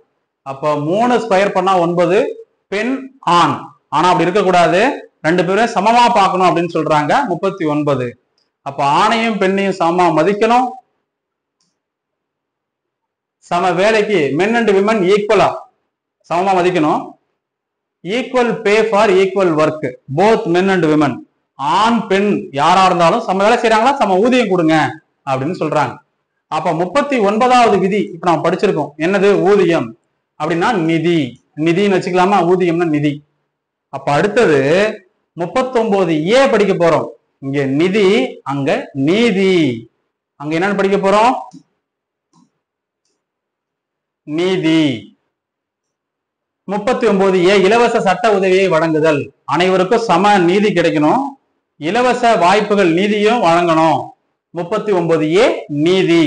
அப்ப 3 ஸ்கொயர் பண்ணா 9, பெண் ஆண். ஆனா அப்படி இருக்கக்கூடாது, 2 பேரும் சமமா பார்க்கணும் அப்படின்னு சொல்றாங்க. 39. அப்ப ஆணையும் பெண்ணையும் சமமா மதிக்கணும், சம வேலைக்கு மென் அண்ட் விமன் ஈக்குவலா சமமா மதிக்கணும், equal pay for equal work both men and women. ஆண் பெண் யாரா இருந்தாலும் சம வேலை செய்யறாங்களா, சம ஊதியம் கொடுங்க அப்படின்னு சொல்றாங்க. அப்ப 39வது விதி இப்ப நம்ம படிச்சிருக்கோம். என்னது? ஊதியம் அப்படின்னா நிதி. நிதின்னு வச்சுக்கலாமா? ஊதியம்னா நிதி. அப்ப அடுத்தது 39A படிக்க போறோம். இங்க நிதி, அங்க நீதி. அங்க என்னன்னு படிக்க போறோம்? நீதி. 39A இலவச சட்ட உதவியை வழங்குதல். அனைவருக்கும் சம நீதி கிடைக்கணும், இலவச வாய்ப்புகள் நீதியும் வழங்கணும். 39A நீதி.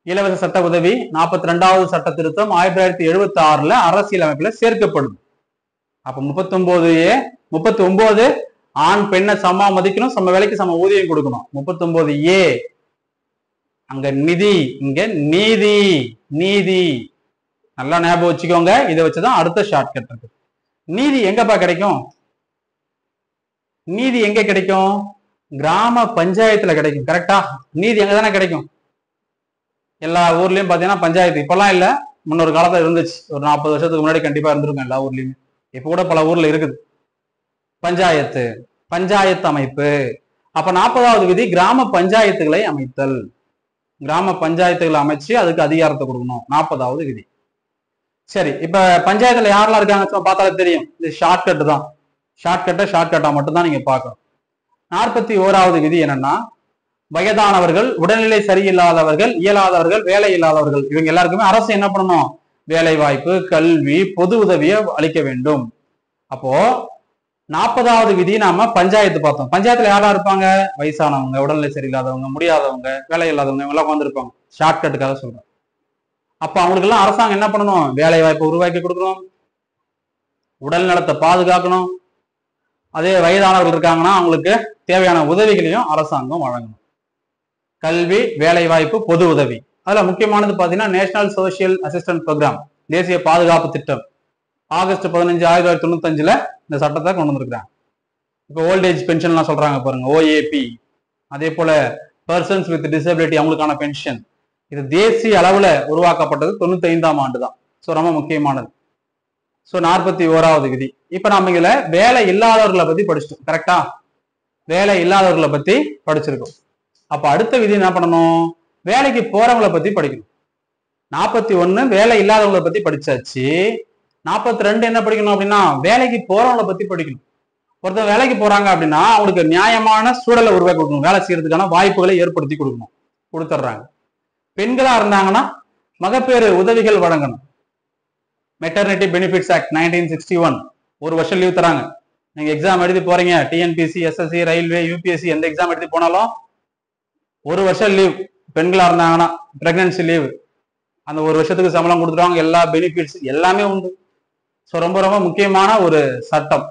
இலவச சட்ட உதவி 42வது சட்ட திருத்தம் 1976ல அரசியலமைப்புல சேர்க்கப்படுது. அப்ப 39 ஆண் பெண்ணை சமமா மதிக்கணும், சம வேலைக்கு சம ஊதியம் கொடுக்கணும். 39A அங்க நிதி, இங்க நீதி. நீதி நல்லா ஞாபகம் வச்சுக்கோங்க. இதை வச்சுதான் அடுத்த ஷார்ட்கட் இருக்கு. நீதி எங்கப்பா கிடைக்கும்? நீதி எங்க கிடைக்கும்? கிராம பஞ்சாயத்துல கிடைக்கும். கரெக்டா? நீதி எங்க தானே கிடைக்கும்? எல்லா ஊர்லயும் பாத்தீங்கன்னா பஞ்சாயத்து. இப்பெல்லாம் இல்ல, முன்னொரு காலத்துல இருந்துச்சு. ஒரு 40 வருஷத்துக்கு முன்னாடி கண்டிப்பா இருந்திருக்கும் எல்லா ஊர்லயுமே. இப்ப கூட பல ஊர்ல இருக்குது பஞ்சாயத்து. பஞ்சாயத்து அமைப்பு. அப்ப 40வது விதி கிராம பஞ்சாயத்துகளை அமைத்தல். கிராம பஞ்சாயத்துகளை அமைச்சு அதுக்கு அதிகாரத்தை கொடுக்கணும். 40வது விதி. சரி, இப்ப பஞ்சாயத்துல யாரெல்லாம் இருக்காங்க பார்த்தாலே தெரியும். இது ஷார்ட்கட் தான். ஷார்ட்கட்டா மட்டும்தான் நீங்க பார்க்கணும். 41வது விதி என்னன்னா, வயதானவர்கள், உடல்நிலை சரியில்லாதவர்கள், இயலாதவர்கள், வேலை இல்லாதவர்கள், இவங்க எல்லாருக்குமே அரசு என்ன பண்ணணும்? வேலை வாய்ப்பு, கல்வி, பொது உதவியை அளிக்க வேண்டும். அப்போ 40வது விதி நாம பஞ்சாயத்து பார்த்தோம். பஞ்சாயத்துல யாரா இருப்பாங்க? வயசானவங்க, உடல்நிலை சரியில்லாதவங்க, முடியாதவங்க, வேலை இல்லாதவங்க, இவங்க எல்லாம் உட்காந்துருப்பாங்க. ஷார்ட்கட்டுக்காக சொல்றேன். அப்ப அவங்களுக்கு எல்லாம் அரசாங்கம் என்ன பண்ணணும்? வேலை வாய்ப்பை உருவாக்கி கொடுக்கணும், உடல் நலத்தை பாதுகாக்கணும். அதே வயதானவர்கள் இருக்காங்கன்னா அவங்களுக்கு தேவையான உதவிகளையும் அரசாங்கம் வழங்கணும். கல்வி, வேலை வாய்ப்பு, பொது உதவி. அதுல முக்கியமானது பாத்தீங்கன்னா நேஷனல் சோசியல் அசிஸ்டன்ஸ் ப்ரோக்ராம், தேசிய பாதுகாப்பு திட்டம். ஆகஸ்ட் 15, 1995 இந்த சட்டத்தை கொண்டு வந்திருக்கிறாங்க. இப்போ ஓல்டேஜ் பென்ஷன்லாம் சொல்றாங்க பாருங்க, ஓஏபி. அதே போல பர்சன்ஸ் வித் டிசபிலிட்டி, அவங்களுக்கான பென்ஷன். இது தேசிய அளவுல உருவாக்கப்பட்டது 95ஆம் ஆண்டு தான். ஸோ ரொம்ப முக்கியமானது. ஸோ 41வது விதி. இப்ப நம்ம இதுல வேலை இல்லாதவர்களை பத்தி படிச்சிட்டோம். கரெக்டா? வேலை இல்லாதவர்களை பத்தி படிச்சிருக்கோம். அப்ப அடுத்த விதி என்ன பண்ணணும்? வேலைக்கு போறவங்களை பத்தி படிக்கணும். 41 வேலை இல்லாதவங்களை பத்தி படிச்சாச்சு. 42 என்ன படிக்கணும் அப்படின்னா, வேலைக்கு போறவங்களை பத்தி படிக்கணும். ஒருத்தர் வேலைக்கு போறாங்க அப்படின்னா அவங்களுக்கு நியாயமான சூழலை உருவாக்கி கொடுக்கணும். வேலை செய்யறதுக்கான வாய்ப்புகளை ஏற்படுத்தி கொடுக்கணும். கொடுத்துட்றாங்க. பெண்களா இருந்தாங்கன்னா மகப்பேறு உதவிகள் வழங்கணும். மெட்டர்னிட்டி பெனிஃபிட்ஸ் ஆக்ட் 1961 1 வருஷம் லீவ் தராங்க. நீங்க எக்ஸாம் எழுதி போறீங்க, டிஎன்பிசி, எஸ்எஸ்சி, ரயில்வே, யூபிஎஸ்சி எந்த எக்ஸாம் எழுதி போனாலும் 1 வருஷம் லீவ். பெண்களா இருந்தாங்கன்னா பிரெக்னன்சி லீவ், அந்த 1 வருஷத்துக்கு சம்பளம் கொடுத்துருவாங்க. எல்லா பெனிஃபிட்ஸ் எல்லாமே உண்டு. ஸோ ரொம்ப ரொம்ப முக்கியமான ஒரு சட்டம்.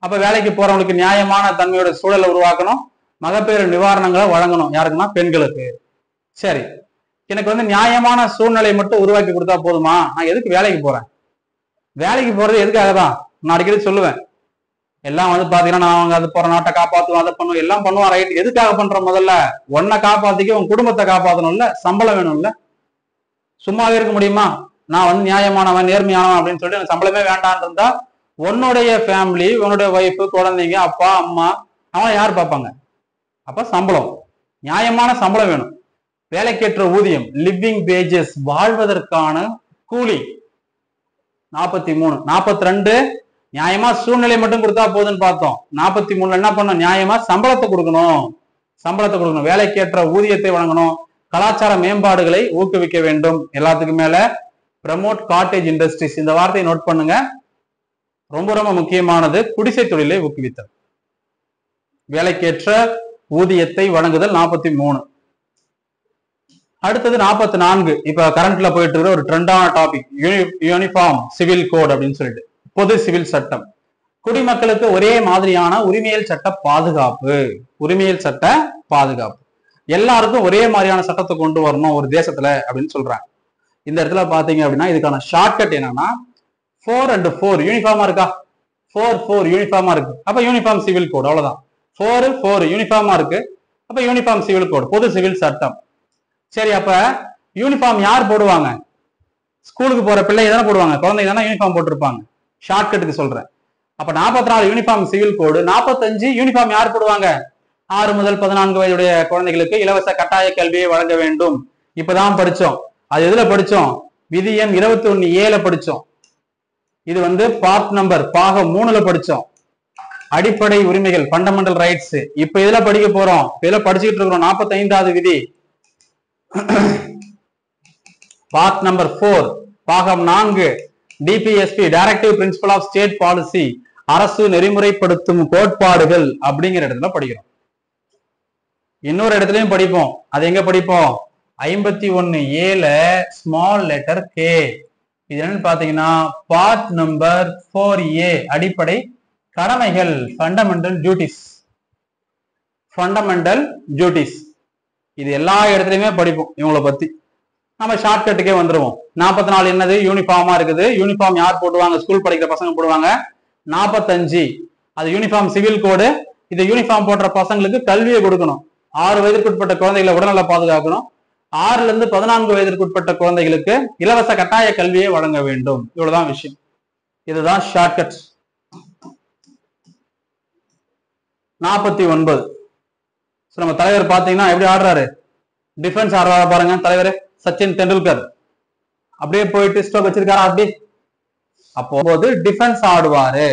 அப்ப வேலைக்கு போறவங்களுக்கு நியாயமான தன்மையோட சூழலை உருவாக்கணும், மகப்பேறு நிவாரணங்களை வழங்கணும். யாருக்குன்னா பெண்களுக்கு. சரி, எனக்கு வந்து நியாயமான சூழ்நிலை மட்டும் உருவாக்கி கொடுத்தா போதுமா? நான் எதுக்கு வேலைக்கு போறேன்? வேலைக்கு போறது எதுக்காக தான் நான் அடிக்கடி சொல்லுவேன். எல்லாம் வந்து பாத்தீங்கன்னா நான் அவங்க அது போற நாட்டை காப்பாற்றுவோம், அதை பண்ணுவோம், எல்லாம் பண்ணுவோம். ரைட், எதுக்காக பண்றோம்? முதல்ல உன்னை காப்பாத்திக்க, உன் குடும்பத்தை காப்பாற்றணும்ல, சம்பளம் வேணும்ல. சும்மாவே இருக்க முடியுமா? நான் வந்து நியாயமானவன், நேர்மையானவன் அப்படின்னு சொல்லிட்டு எனக்கு சம்பளமே வேண்டான்னு இருந்தா உன்னுடைய ஃபேமிலி, உன்னுடைய ஒய்ஃபு, குழந்தைங்க, அப்பா அம்மா, அவங்க யார் பார்ப்பாங்க? அப்ப சம்பளம், நியாயமான சம்பளம் வேணும். வேலைக்கேற்ற ஊதியம், லிவிங் வேஜஸ், வாழ்வதற்கான கூலி. 43. 42 நியாயமா சூழ்நிலை மட்டும் கொடுத்தா போதுன்னு பார்த்தோம். 43 என்ன பண்ணணும்? நியாயமா சம்பளத்தை கொடுக்கணும். சம்பளத்தை கொடுக்கணும், வேலைக்கேற்ற ஊதியத்தை வழங்கணும், கலாச்சார மேம்பாடுகளை ஊக்குவிக்க வேண்டும். எல்லாத்துக்கும் மேல ப்ரமோட் காட்டேஜ் இண்டஸ்ட்ரீஸ், இந்த வார்த்தையை நோட் பண்ணுங்க, ரொம்ப ரொம்ப முக்கியமானது. குடிசை தொழிலை ஊக்குவித்தல், வேலைக்கேற்ற ஊதியத்தை வழங்குதல். 43. அடுத்தது 44. இப்ப கரண்ட்ல போயிட்டு இருக்கிற ஒரு ட்ரெண்டான டாபிக், யூனிஃபார்ம் சிவில் கோட் அப்படின்னு சொல்லிட்டு, பொது சிவில் சட்டம். குடிமக்களுக்கு ஒரே மாதிரியான உரிமையல் சட்ட பாதுகாப்பு. உரிமையல் சட்ட பாதுகாப்பு, எல்லாருக்கும் ஒரே மாதிரியான சட்டத்தை கொண்டு வரணும் ஒரு தேசத்துல அப்படின்னு சொல்றாங்க. இந்த இடத்துல பாத்தீங்க அப்படின்னா இதுக்கான ஷார்ட்கட் என்னன்னா 4 and 4 யூனிஃபார்மா இருக்கா? 4 யூனிஃபார்மா இருக்கு. அப்ப யூனிஃபார்ம் சிவில் கோட், அவ்வளவுதான். 4 யூனிஃபார்மா இருக்கு. அப்ப யூனிஃபார்ம் சிவில் கோட், பொது சிவில் சட்டம். சரி, அப்ப யூனிஃபார்ம் யார் போடுவாங்க? ஸ்கூலுக்கு போற பிள்ளை தானே போடுவாங்க, குழந்தைங்க தானே யூனிஃபார்ம் போட்டிருப்பாங்க. ஷார்ட்கட்டுக்கு சொல்றேன். அப்ப 44 யூனிஃபார்ம் சிவில் கோடு. 45 யூனிஃபார்ம் யார் போடுவாங்க? 6 முதல் 14 வயதுடைய குழந்தைகளுக்கு இலவச கட்டாய கல்வியை வழங்க வேண்டும். இப்பதான் படிச்சோம். அது எதுல படிச்சோம்? விதி எண் 21A படிச்சோம். இது வந்து பார்ட் நம்பர் பாகம் 3ல படிச்சோம். அடிப்படை உரிமைகள், ஃபண்டமெண்டல் ரைட்ஸ். இப்ப இதுல படிக்க போறோம். இதுல படிச்சுக்கிட்டு இருக்கிறோம் 45வது விதி, பார்ட் நம்பர் 4 பாகம் 4, DPSP, directive principle of state policy, அரசு நெறிமுறைப்படுத்தும் கோட்பாடுகள் அப்படிங்கிற இடத்துல படிக்கிறோம். இன்னொரு இடத்துலயும் படிப்போம். அது எங்க படிப்போம்? 51A small letter K. இது என்னன்னு பாத்தீங்கன்னா பார்ட் நம்பர் 4A, அடிப்படை கடமைகள், ஃபண்டமெண்டல் டியூட்டிஸ். ஃபண்டமெண்டல் டியூட்டிஸ் இது எல்லா இடத்துலயுமே படிப்போம் இவங்களை பத்தி. நம்ம ஷார்ட்கட்டுக்கே வந்துருவோம். 44 என்னது? யூனிஃபார்மா இருக்குது. யூனிஃபார்ம் யார் போடுவாங்க? ஸ்கூல் படிக்கிற பசங்க போடுவாங்க. 45 அது யூனிஃபார்ம் சிவில் கோடு. இது யூனிஃபார்ம் போடுற பசங்களுக்கு கல்வியை கொடுக்கணும். 6 வயதிற்குட்பட்ட குழந்தைகளை உடல்நல பாதுகாக்கணும். 6ல இருந்து 14 வயதிற்குட்பட்ட குழந்தைகளுக்கு இலவச கட்டாய கல்வியை வழங்க வேண்டும். இவ்வளவுதான் விஷயம். இதுதான் ஷார்ட்கட். 49 நம்ம தலைவர் பாத்தீங்கன்னா எப்படி ஆடுறாரு? டிஃபென்ஸ் ஆடுறாரு பாருங்க தலைவர் சச்சின் தெண்டுல்கர். அப்படியே போயிட்டு ஸ்டோக் வச்சிருக்காரா அப்படி? அப்போ டிஃபென்ஸ் ஆடுவாரு.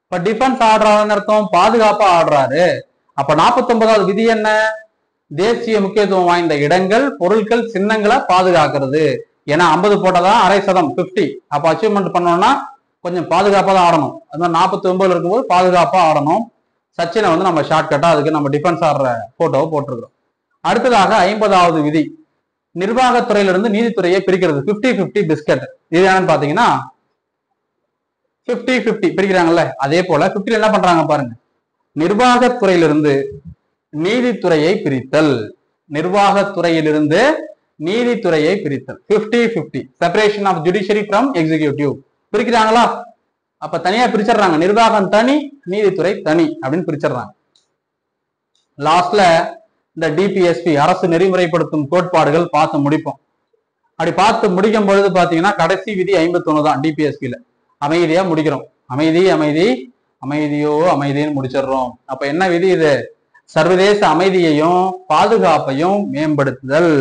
இப்ப டிஃபென்ஸ் ஆடுறாருன்னு அர்த்தம் பாதுகாப்பா ஆடுறாரு. அப்ப 49வது விதி என்ன? தேசிய முக்கியத்துவம் வாய்ந்த இடங்கள், பொருட்கள், சின்னங்களை பாதுகாக்கிறது. ஏன்னா 50 போட்டதான் அரை சதம் 50. அப்ப அச்சீவ்மெண்ட் பண்ணோம்னா கொஞ்சம் பாதுகாப்பா தான் ஆடணும். அது மாதிரி 49 இருக்கும்போது பாதுகாப்பா ஆடணும். சச்சினை நம்ம ஷார்ட்கட்டா அதுக்கு நம்ம டிஃபென்ஸ் ஆடுற போட்டோவை போட்டிருக்கிறோம். அடுத்ததாக 50வது விதி நிர்வாகத்துறையிலிருந்து நீதித்துறையை பிரிக்கிறது. 50-50 பிஸ்கட். இது என்னன்னு பாத்தீங்கன்னா 50-50 பிரிக்கிறாங்கல்ல, அதே போல 50 என்ன பண்றாங்க பாருங்க. நிர்வாகத்துறையிலிருந்து நீதித்துறையை பிரித்தல். நிர்வாகத்துறையிலிருந்து நீதித்துறையை பிரித்தல் 50-50 separation of judiciary from executive. பிரிக்கிறாங்களா? அப்ப தனியா பிரிச்சிடறாங்க. நிர்வாகம் தனி, நீதித்துறை தனி அப்படின்னு பிரிச்சிடறாங்க. லாஸ்ட்ல இந்த டிபிஎஸ்பி அரசு நெறிமுறைப்படுத்தும் கோட்பாடுகள் பார்த்து முடிப்போம். அப்படி பார்த்து முடிக்கும் பொழுது பாத்தீங்கன்னா கடைசி விதி 51 தான் டிபிஎஸ்பியில. அமைதியா முடிக்கிறோம். அமைதி அமைதி அமைதியோ அமைதின்னு முடிச்சிடுறோம். அப்ப என்ன விதி இது? சர்வதேச அமைதியையும் பாதுகாப்பையும் மேம்படுத்துதல்.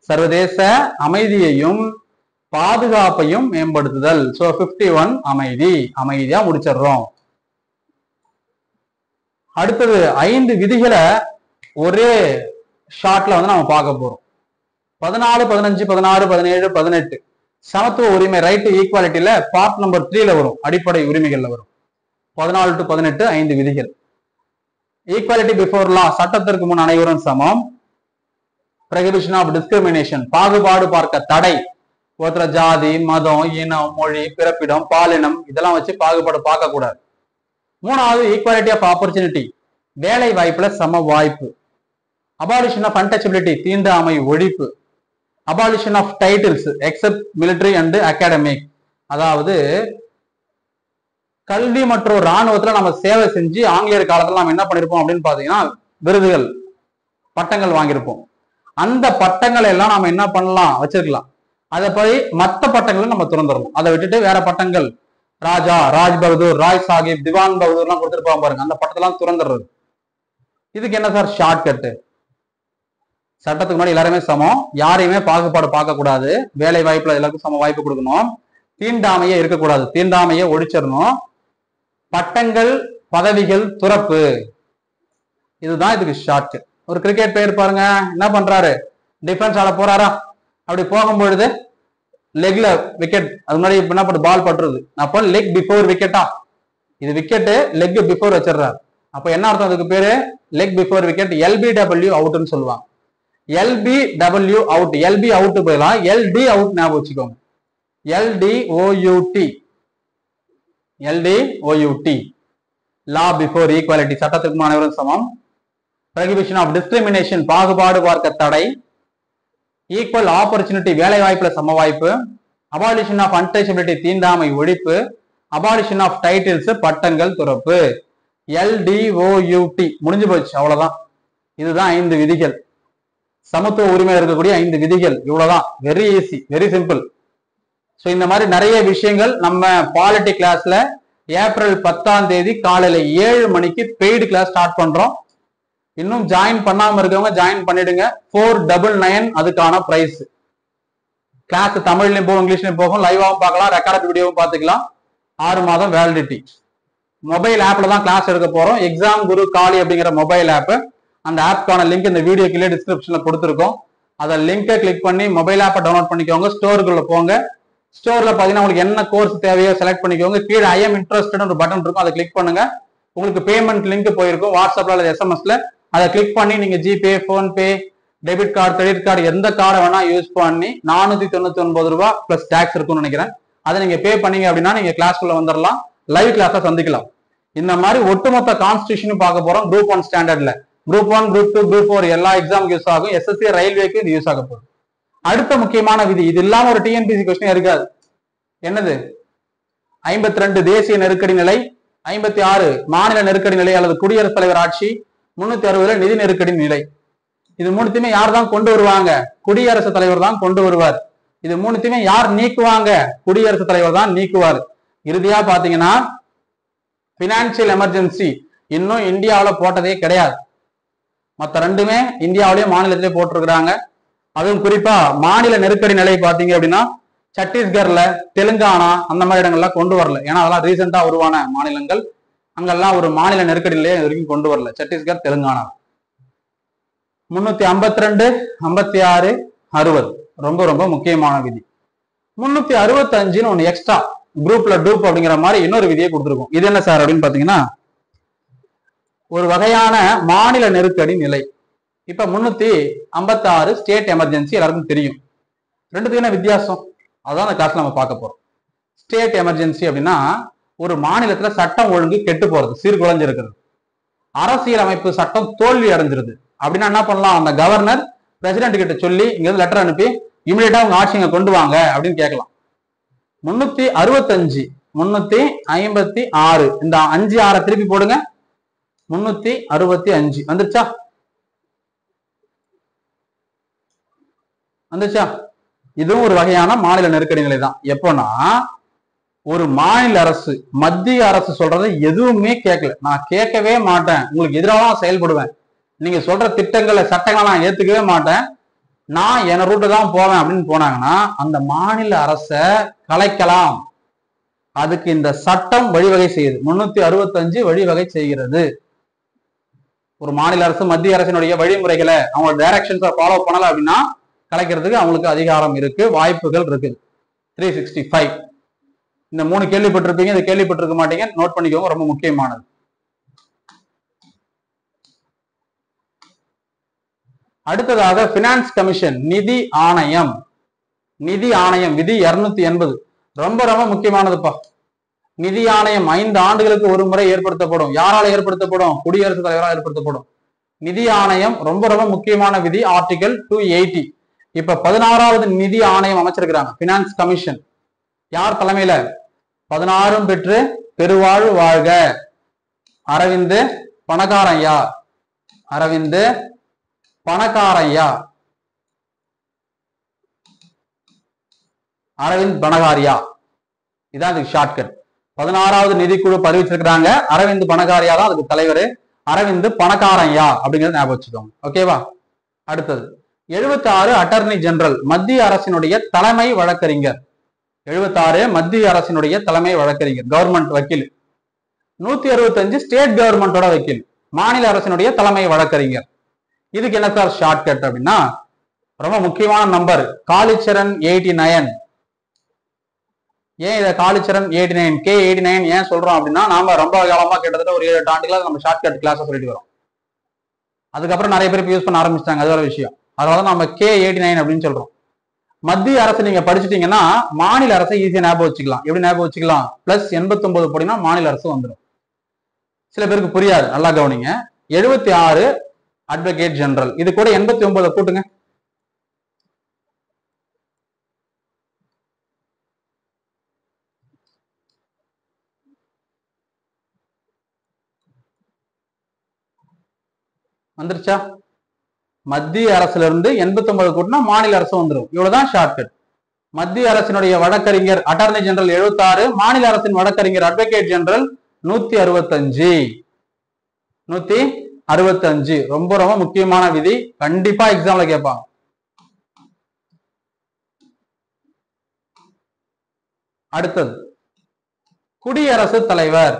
சர்வதேச அமைதியையும் பாதுகாப்பையும் மேம்படுத்துதல். சோ 51 அமைதி. அமைதியா முடிச்சிடுறோம். அடுத்தது 5 விதிகளை ஒரே ஷார்ட்ல நம்ம பார்க்க போறோம். 14, 15, 16, 17, 18 சமத்துவ உரிமை ரைட் ஈக்குவாலிட்டியில பார்ட் நம்பர் 3ல வரும். அடிப்படை உரிமைகள்ல வரும். 14 to 18 5 விதிகள். ஈக்குவாலிட்டி பிஃபோர் லா சட்டத்திற்கு முன் அனைவரும் சமம். ப்ரொஹிபிஷன் ஆஃப் டிஸ்கிரிமினேஷன் பாகுபாடு பார்க்க தடை. ஒருத்தர ஜாதி, மதம், இனம், மொழி, பிறப்பிடம், பாலினம் இதெல்லாம் வச்சு பாகுபாடு பார்க்க கூடாது. 3வது ஈக்குவாலிட்டி ஆஃப் ஆப்பர்ச்சுனிட்டி வேலை வாய்ப்புல சம வாய்ப்பு. அபாலிஷன் ஆஃப் அன்டச்சபிலிட்டி தீண்டாமை ஒழிப்பு. Abolition of titles except military and academic அதாவது கல்வி மற்றும் இராணுவத்துல நம்ம சேவை செஞ்சு ஆங்கிலேயர் காலத்துல நம்ம என்ன பண்ணிருப்போம் அப்படின்னு பாத்தீங்கன்னா விருதுகள் பட்டங்கள் வாங்கியிருப்போம். அந்த பட்டங்களை எல்லாம் நம்ம என்ன பண்ணலாம் வச்சிருக்கலாம். அதை போய் மற்ற பட்டங்களை நம்ம திறந்துடணும். அதை விட்டுட்டு வேற பட்டங்கள் ராஜா, ராஜ் பகதூர், ராய் சாஹிப், திவான் பகதூர் எல்லாம் கொடுத்துருப்பாங்க பாருங்க, அந்த பட்டத்தெல்லாம் திறந்துடுறது. இதுக்கு என்ன சார் ஷார்ட்கட்டு? சட்டத்துக்கு முன்னாடி எல்லாருமே சமம், யாரையுமே பாகுபாடு பார்க்க கூடாது, வேலை வாய்ப்புல எல்லாருக்கும் சம வாய்ப்பு கொடுக்கணும், தீண்டாமையே இருக்கக்கூடாது, தீண்டாமையே ஒழிச்சிடணும், பட்டங்கள் பதவிகள் துறப்பு. இதுதான் இதுக்கு ஷார்ட்கட். ஒரு கிரிக்கெட் பிளேயர் பாருங்க என்ன பண்றாரு, டிஃபென்ஸ் ஆட போறாரா, அப்படி போகும்பொழுது லெக்ல விக்கெட் அது மாதிரி என்ன பண்ண பால் பட்டுருது, அப்போ லெக் பிஃபோர் விக்கெட்டா, இது விக்கெட்டு லெக் பிஃபோர் வச்சிடறாரு. அப்ப என்ன அர்த்தம்? அதுக்கு பேரு லெக் பிஃபோர் விக்கெட், எல்பிடபிள்யூ அவுட்னு சொல்லுவாங்க. எல்பிடபிள்யூ அவுட், எல்பி அவுட் போயிடலாம், எல்டி அவுட் ஞாபகம் வச்சுக்கோங்க. எல்டிஓயூடி, எல்டிஓயூடி லா பிஃபோர் ஈக்குவாலிட்டி சட்டத்திற்கு அனைவரும் சமம். ப்ரொஹிபிஷன் ஆஃப் டிஸ்கிரிமினேஷன் பாகுபாடு பார்க்க தடை. ஈக்குவல் ஆப்பர்ச்சுனிட்டி வேலை வாய்ப்புல சம வாய்ப்பு. அபாலிஷன் ஆஃப் அன்டச்சபிலிட்டி தீண்டாமை ஒழிப்பு. அபாலிஷன் ஆஃப் டைட்டில்ஸ் பட்டங்கள் துறப்பு. எல்டிஓயூடி முடிஞ்சு போச்சு, அவ்வளவுதான். இதுதான் 5 விதிகள், சமத்துவ உரிமை இருக்கக்கூடிய 5 விதிகள். இவ்வளவுதான், very easy, very simple. So இந்த மாதிரி நிறைய விஷயங்கள் நம்ம பாலிட்டி கிளாஸ்ல ஏப்ரல் 10ஆம் தேதி காலையில 7 மணிக்கு பெய்டு கிளாஸ் ஸ்டார்ட் பண்றோம். இன்னும் ஜாயின் பண்ணாம இருக்கவங்க ஜாயின் பண்ணிடுங்க. 499 அதுக்கான பிரைஸ். கிளாஸ் தமிழ்லயும் போகும், இங்கிலீஷ்லயும் போகும், லைவாவும் பார்க்கலாம், ரெக்கார்ட் வீடியோவும் பார்த்துக்கலாம். 6 மாதம் வேலிடிட்டி. மொபைல் ஆப்ல தான் கிளாஸ் எடுக்க போறோம். எக்ஸாம் குரு காலி அப்படிங்கிற மொபைல் ஆப். அந்த ஆப்க்கான லிங்க் இந்த வீடியோ கீழே டிஸ்கிரிப்ஷன்ல கொடுத்துருக்கோம். அதை லிங்கை கிளிக் பண்ணி மொபைல் ஆப்பை டவுன்லோட் பண்ணிக்கோங்க. ஸ்டோருக்குள்ள போங்க. ஸ்டோர்ல பாத்தீங்கன்னா உங்களுக்கு என்ன கோர்ஸ் தேவையோ செலக்ட் பண்ணிக்கோங்க. கீழே ஐ எம் இன்ட்ரெஸ்டட் ஒரு பட்டன் இருக்கும், அதை கிளிக் பண்ணுங்க. உங்களுக்கு பேமெண்ட் லிங்க் போயிருக்கும் வாட்ஸ்அப்ல அல்லது எஸ்எம்எஸ்ல. அதை கிளிக் பண்ணி நீங்க GPay, PhonePe, debit card, credit card எந்த கார்டை வேணா யூஸ் பண்ணி 499 ரூபாய் பிளஸ் டாக்ஸ் இருக்கும்னு நினைக்கிறேன். அதை நீங்க பே பண்ணீங்க அப்படின்னா நீங்க கிளாஸ்க்குள்ள வந்துடலாம், லைவ் கிளாஸா சந்திக்கலாம். இந்த மாதிரி ஒட்டுமொத்த கான்ஸ்டிடியூஷனும் பார்க்க போறோம். குரூப் 1 ஸ்டாண்டர்ட்ல குரூப் 1, குரூப் 2, குரூப் 4 எல்லா எக்ஸாமுக்கு யூஸ் ஆகும். எஸ்எஸ்சி ரயில்வேக்கு இது யூஸ் ஆக போகுது. அடுத்த முக்கியமான விதி, இது இல்லாம ஒரு டிஎன்பிசி கொஸ்டின் இருக்காது. என்னது? 52 தேசிய நெருக்கடி நிலை, 56 மாநில நெருக்கடி நிலை அல்லது குடியரசுத் தலைவர் ஆட்சி, 360 நிதி நெருக்கடி நிலை. இது மூணுத்தையுமே யார் தான் கொண்டு வருவாங்க? குடியரசுத் தலைவர் தான் கொண்டு வருவார். இது மூணுத்தையுமே யார் நீக்குவாங்க? குடியரசுத் தலைவர் தான் நீக்குவார். இறுதியா பாத்தீங்கன்னா பினான்சியல் எமர்ஜென்சி இன்னும் இந்தியாவில் போட்டதே கிடையாது. மற்ற ரெண்டுமே இந்தியாவிலேயே மாநிலத்திலே போட்டிருக்கிறாங்க. அதுவும் குறிப்பா மாநில நெருக்கடி நிலை பாத்தீங்க அப்படின்னா சத்தீஸ்கர்ல, தெலுங்கானா அந்த மாதிரி இடங்கள்லாம் கொண்டு வரல. ஏன்னா அதெல்லாம் ரீசெண்டா உருவான மாநிலங்கள். அங்கெல்லாம் ஒரு மாநில நெருக்கடி நிலையை வரைக்கும் கொண்டு வரல, சத்தீஸ்கர், தெலுங்கானா. 352, 56, 60 ரொம்ப ரொம்ப முக்கியமான விதி. 365 ஒன்னு எக்ஸ்ட்ரா குரூப்ல டூப் அப்படிங்கிற மாதிரி இன்னொரு விதியை கொடுத்துருக்கோம். இது என்ன சார் அப்படின்னு பாத்தீங்கன்னா ஒரு வகையான மாநில நெருக்கடி நிலை. இப்ப 356 ஸ்டேட் எமர்ஜென்சி எல்லாருக்கும் தெரியும். ரெண்டுத்துக்கு என்ன வித்தியாசம்? அதான் அந்த கிளாஸ்ல நம்ம பார்க்க போறோம். ஸ்டேட் எமர்ஜென்சி அப்படின்னா ஒரு மாநிலத்துல சட்டம் ஒழுங்கு கெட்டு போறது, சீர்குலைஞ்சு இருக்கிறது, அரசியல் அமைப்பு சட்டம் தோல்வி அடைஞ்சிருது அப்படின்னா என்ன பண்ணலாம்? அந்த கவர்னர் பிரசிடென்ட் கிட்ட சொல்லி இங்க லெட்டர் அனுப்பி இமிடியேட்டா உங்க ஆட்சி இங்க கொண்டு வாங்க அப்படின்னு கேட்கலாம். 365, 356 இந்த 5 6 திருப்பி போடுங்க. 365 வந்துருச்சா? வந்துச்சா? இதுவும் ஒரு வகையான மாநில நெருக்கடி நிலை தான். எப்போனா ஒரு மாநில அரசு மத்திய அரசு சொல்றதை எதுவுமே கேட்கல, நான் கேட்கவே மாட்டேன், உங்களுக்கு எதிராக செயல்படுவேன், நீங்க சொல்ற திட்டங்களை சட்டங்களை நான் ஏத்துக்கவே மாட்டேன், நான் என் ரூட்டு தான் போவேன் அப்படின்னு போனாங்கன்னா அந்த மாநில அரசை கலைக்கலாம். அதுக்கு இந்த சட்டம் வழிவகை செய்யுது. 365 வழிவகை செய்கிறது. ஒரு மாநில அரசு மத்திய அரசினுடைய வழிமுறைகளை அவங்களோட டைரக்ஷன்ஸை ஃபாலோ பண்ணல அப்படின்னா கலைக்கிறதுக்கு அவங்களுக்கு அதிகாரம் இருக்கு, வாய்ப்புகள் இருக்குது. 365 இந்த 3 கேள்விப்பட்டிருப்பீங்க, இதை கேள்விப்பட்டிருக்க மாட்டீங்க, நோட் பண்ணிக்கோங்க, ரொம்ப முக்கியமானது. அடுத்ததாக பினான்ஸ் கமிஷன், நிதி ஆணையம். நிதி ஆணையம் விதி 280 ரொம்ப ரொம்ப முக்கியமானதுப்பா. நிதி ஆணையம் 5 ஆண்டுகளுக்கு ஒரு முறை ஏற்படுத்தப்படும். யாரால ஏற்படுத்தப்படும்? குடியரசுத் தலைவரால் ஏற்படுத்தப்படும். நிதி ஆணையம் ரொம்ப ரொம்ப முக்கியமான விதி, ஆர்டிகல் 280. இப்ப 16வது நிதி ஆணையம் அமைச்சிருக்கிறாங்க, பினான்ஸ் கமிஷன். யார் தலைமையில? 16 பெற்று பெருவாழ்வு வாழ்க அரவிந்த் பணக்காரையா. அரவிந்த் பணக்காரையா, அரவிந்த் பணகாரியா, இதான் அதுக்கு ஷார்ட்கட். 16வது நிதிக்குழு அறிவிச்சிருக்கிறாங்க, அரவிந்த் பணகாரியா தான் அதுக்கு தலைவர். அரவிந்த் பணக்காரையா அப்படிங்கிறது ஞாபகம் வச்சுக்கோங்க. ஓகேவா? அடுத்தது 76 அட்டர்னி ஜெனரல், மத்திய அரசினுடைய தலைமை வழக்கறிஞர். 76 மத்திய அரசினுடைய தலைமை வழக்கறிஞர், கவர்மெண்ட் வக்கீல். 165 ஸ்டேட் கவர்மெண்டோட வக்கீல், மாநில அரசினுடைய தலைமை வழக்கறிஞர். இதுக்கு என்ன சார் ஷார்ட்கட் அப்படின்னா ரொம்ப முக்கியமான நம்பர், காளிச்சரண் 89. ஏன் இதை காளிச்சரண் 89 K89 ஏன் சொல்றோம் அப்படின்னா நாம ரொம்ப காலமா கிட்டத்தட்ட ஒரு 7-8 ஆண்டுகளா நம்ம ஷார்ட்கட் கிளாஸ் சொல்லிட்டு வரோம். அதுக்கப்புறம் நிறைய பேர் யூஸ் பண்ண ஆரம்பிச்சிட்டாங்க, அது ஒரு விஷயம். அதனால நம்ம K89 அப்படின்னு சொல்றோம். மத்திய அரசு நீங்க படிச்சுட்டீங்கன்னா மாநில அரசை ஈஸியா ஞாபகம் வச்சுக்கலாம். எப்படி ஞாபகம் வச்சுக்கலாம்? +89 போடினா மாநில அரசு வந்துடும். சில பேருக்கு புரியாது, நல்லா கவனிங்க. 76 அட்வொகேட் ஜெனரல், இது கூட 89 கூட்டுங்க. வந்துருச்சா? மத்திய அரசுல இருந்து 89 கூட்டினா மாநில அரசு வந்துடும். இவ்வளவுதான் ஷார்ட்கட். மத்திய அரசினுடைய வழக்கறிஞர் அட்டர்னி ஜெனரல் 76, மாநில அரசின் வழக்கறிஞர் அட்வொகேட் ஜெனரல் 165. 165 ரொம்ப ரொம்ப முக்கியமான விதி, கண்டிப்பா எக்ஸாம்ல கேட்பாங்க. அடுத்தது குடியரசுத் தலைவர்,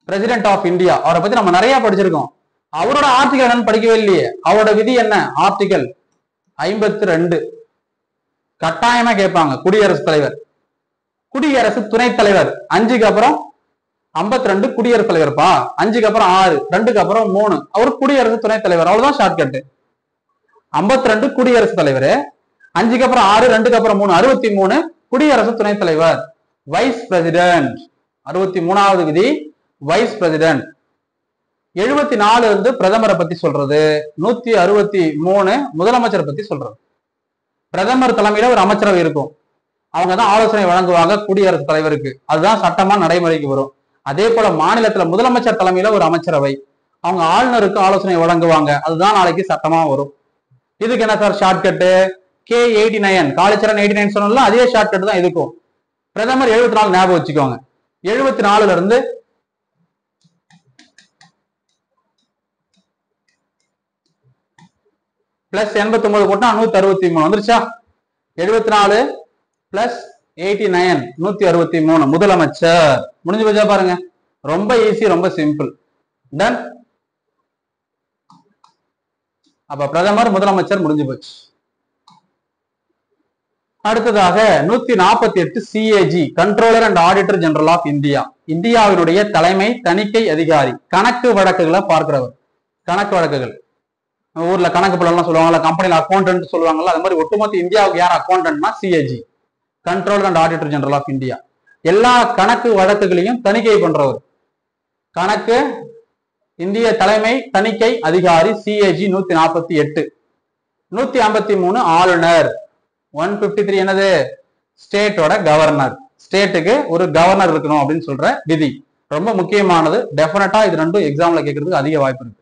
பிரசிடென்ட் ஆஃப் இந்தியா. அவரை பத்தி நம்ம நிறைய படிச்சிருக்கோம். அவரோட ஆர்டிகல் என்னன்னு படிக்கவே இல்லையே. அவரோட விதி என்ன? ஆர்டிகல் 52 கட்டாயமா கேட்பாங்க. குடியரசுத் தலைவர், குடியரசு துணைத் தலைவர் 5க்கு அப்புறம் 52 குடியரசுத் தலைவர்ப்பா. 5க்கு அப்புறம் 6, 2க்கு அப்புறம் 3, அவர் குடியரசு துணைத் தலைவர். அவ்வளவுதான் ஷார்ட்கட். 52 குடியரசுத் தலைவர், 5க்கு அப்புறம் 6, 2க்கு அப்புறம் 3, 63 குடியரசு துணைத் தலைவர். வைஸ் பிரசிடென்ட் 63வது விதி, வைஸ் பிரசிடென்ட். 74 வந்து பிரதமரை பத்தி சொல்றது, 163 முதலமைச்சரை பத்தி சொல்றது. பிரதமர் தலைமையில ஒரு அமைச்சரவை இருக்கும், அவங்க தான் ஆலோசனை வழங்குவாங்க குடியரசுத் தலைவருக்கு, அதுதான் சட்டமா நடைமுறைக்கு வரும். அதே போல மாநிலத்துல முதலமைச்சர் தலைமையில ஒரு அமைச்சரவை, அவங்க ஆளுநருக்கு ஆலோசனை வழங்குவாங்க, அதுதான் நாளைக்கு சட்டமா வரும். இதுக்கு என்ன சார் ஷார்ட்கட்டு? K89 காளிச்சரண் 89 சொன்னோம்ல, அதே ஷார்ட்கட் தான் இதுக்கும். பிரதமர் 74 ஞாபகம் வச்சுக்கோங்க. 74ல இருந்து பிளஸ் 89 போட்டா 163 வந்துருச்சா? 74 பிளஸ் 89 163 முதலமைச்சர். முடிஞ்சு போச்சா பாருங்க, ரொம்ப ஈஸி, ரொம்ப சிம்பிள். டன். அப்ப பிரதமர் முதலமைச்சர் முடிஞ்சு போச்சு. அடுத்ததாக 148 CAG controller and auditor general of India, இந்தியாவினுடைய தலைமை தணிக்கை அதிகாரி, கணக்கு வழக்குகளை பார்க்கிறவர். கணக்கு வழக்குகள் ஊர்ல கணக்கு புலம்லாம் சொல்லுவாங்கல்ல, கம்பெனில அக்கௌண்டன்ட் சொல்லுவாங்கல்ல, அது மாதிரி ஒட்டுமொத்த இந்தியாவுக்கு யார் அக்கௌண்டன்ட்னா CAG controller and auditor general of India. எல்லா கணக்கு வழக்குகளையும் தணிக்கை பண்றவர். கணக்கு இந்திய தலைமை தணிக்கை அதிகாரி CAG 148. 153 ஆளுநர். 153 என்னது? ஸ்டேட்டோட கவர்னர். ஸ்டேட்டுக்கு ஒரு கவர்னர் இருக்கணும் அப்படின்னு சொல்ற விதி, ரொம்ப முக்கியமானது. டெஃபினட்டா இது ரெண்டும் எக்ஸாம்ல கேட்கறதுக்கு அதிக வாய்ப்பு இருக்கு.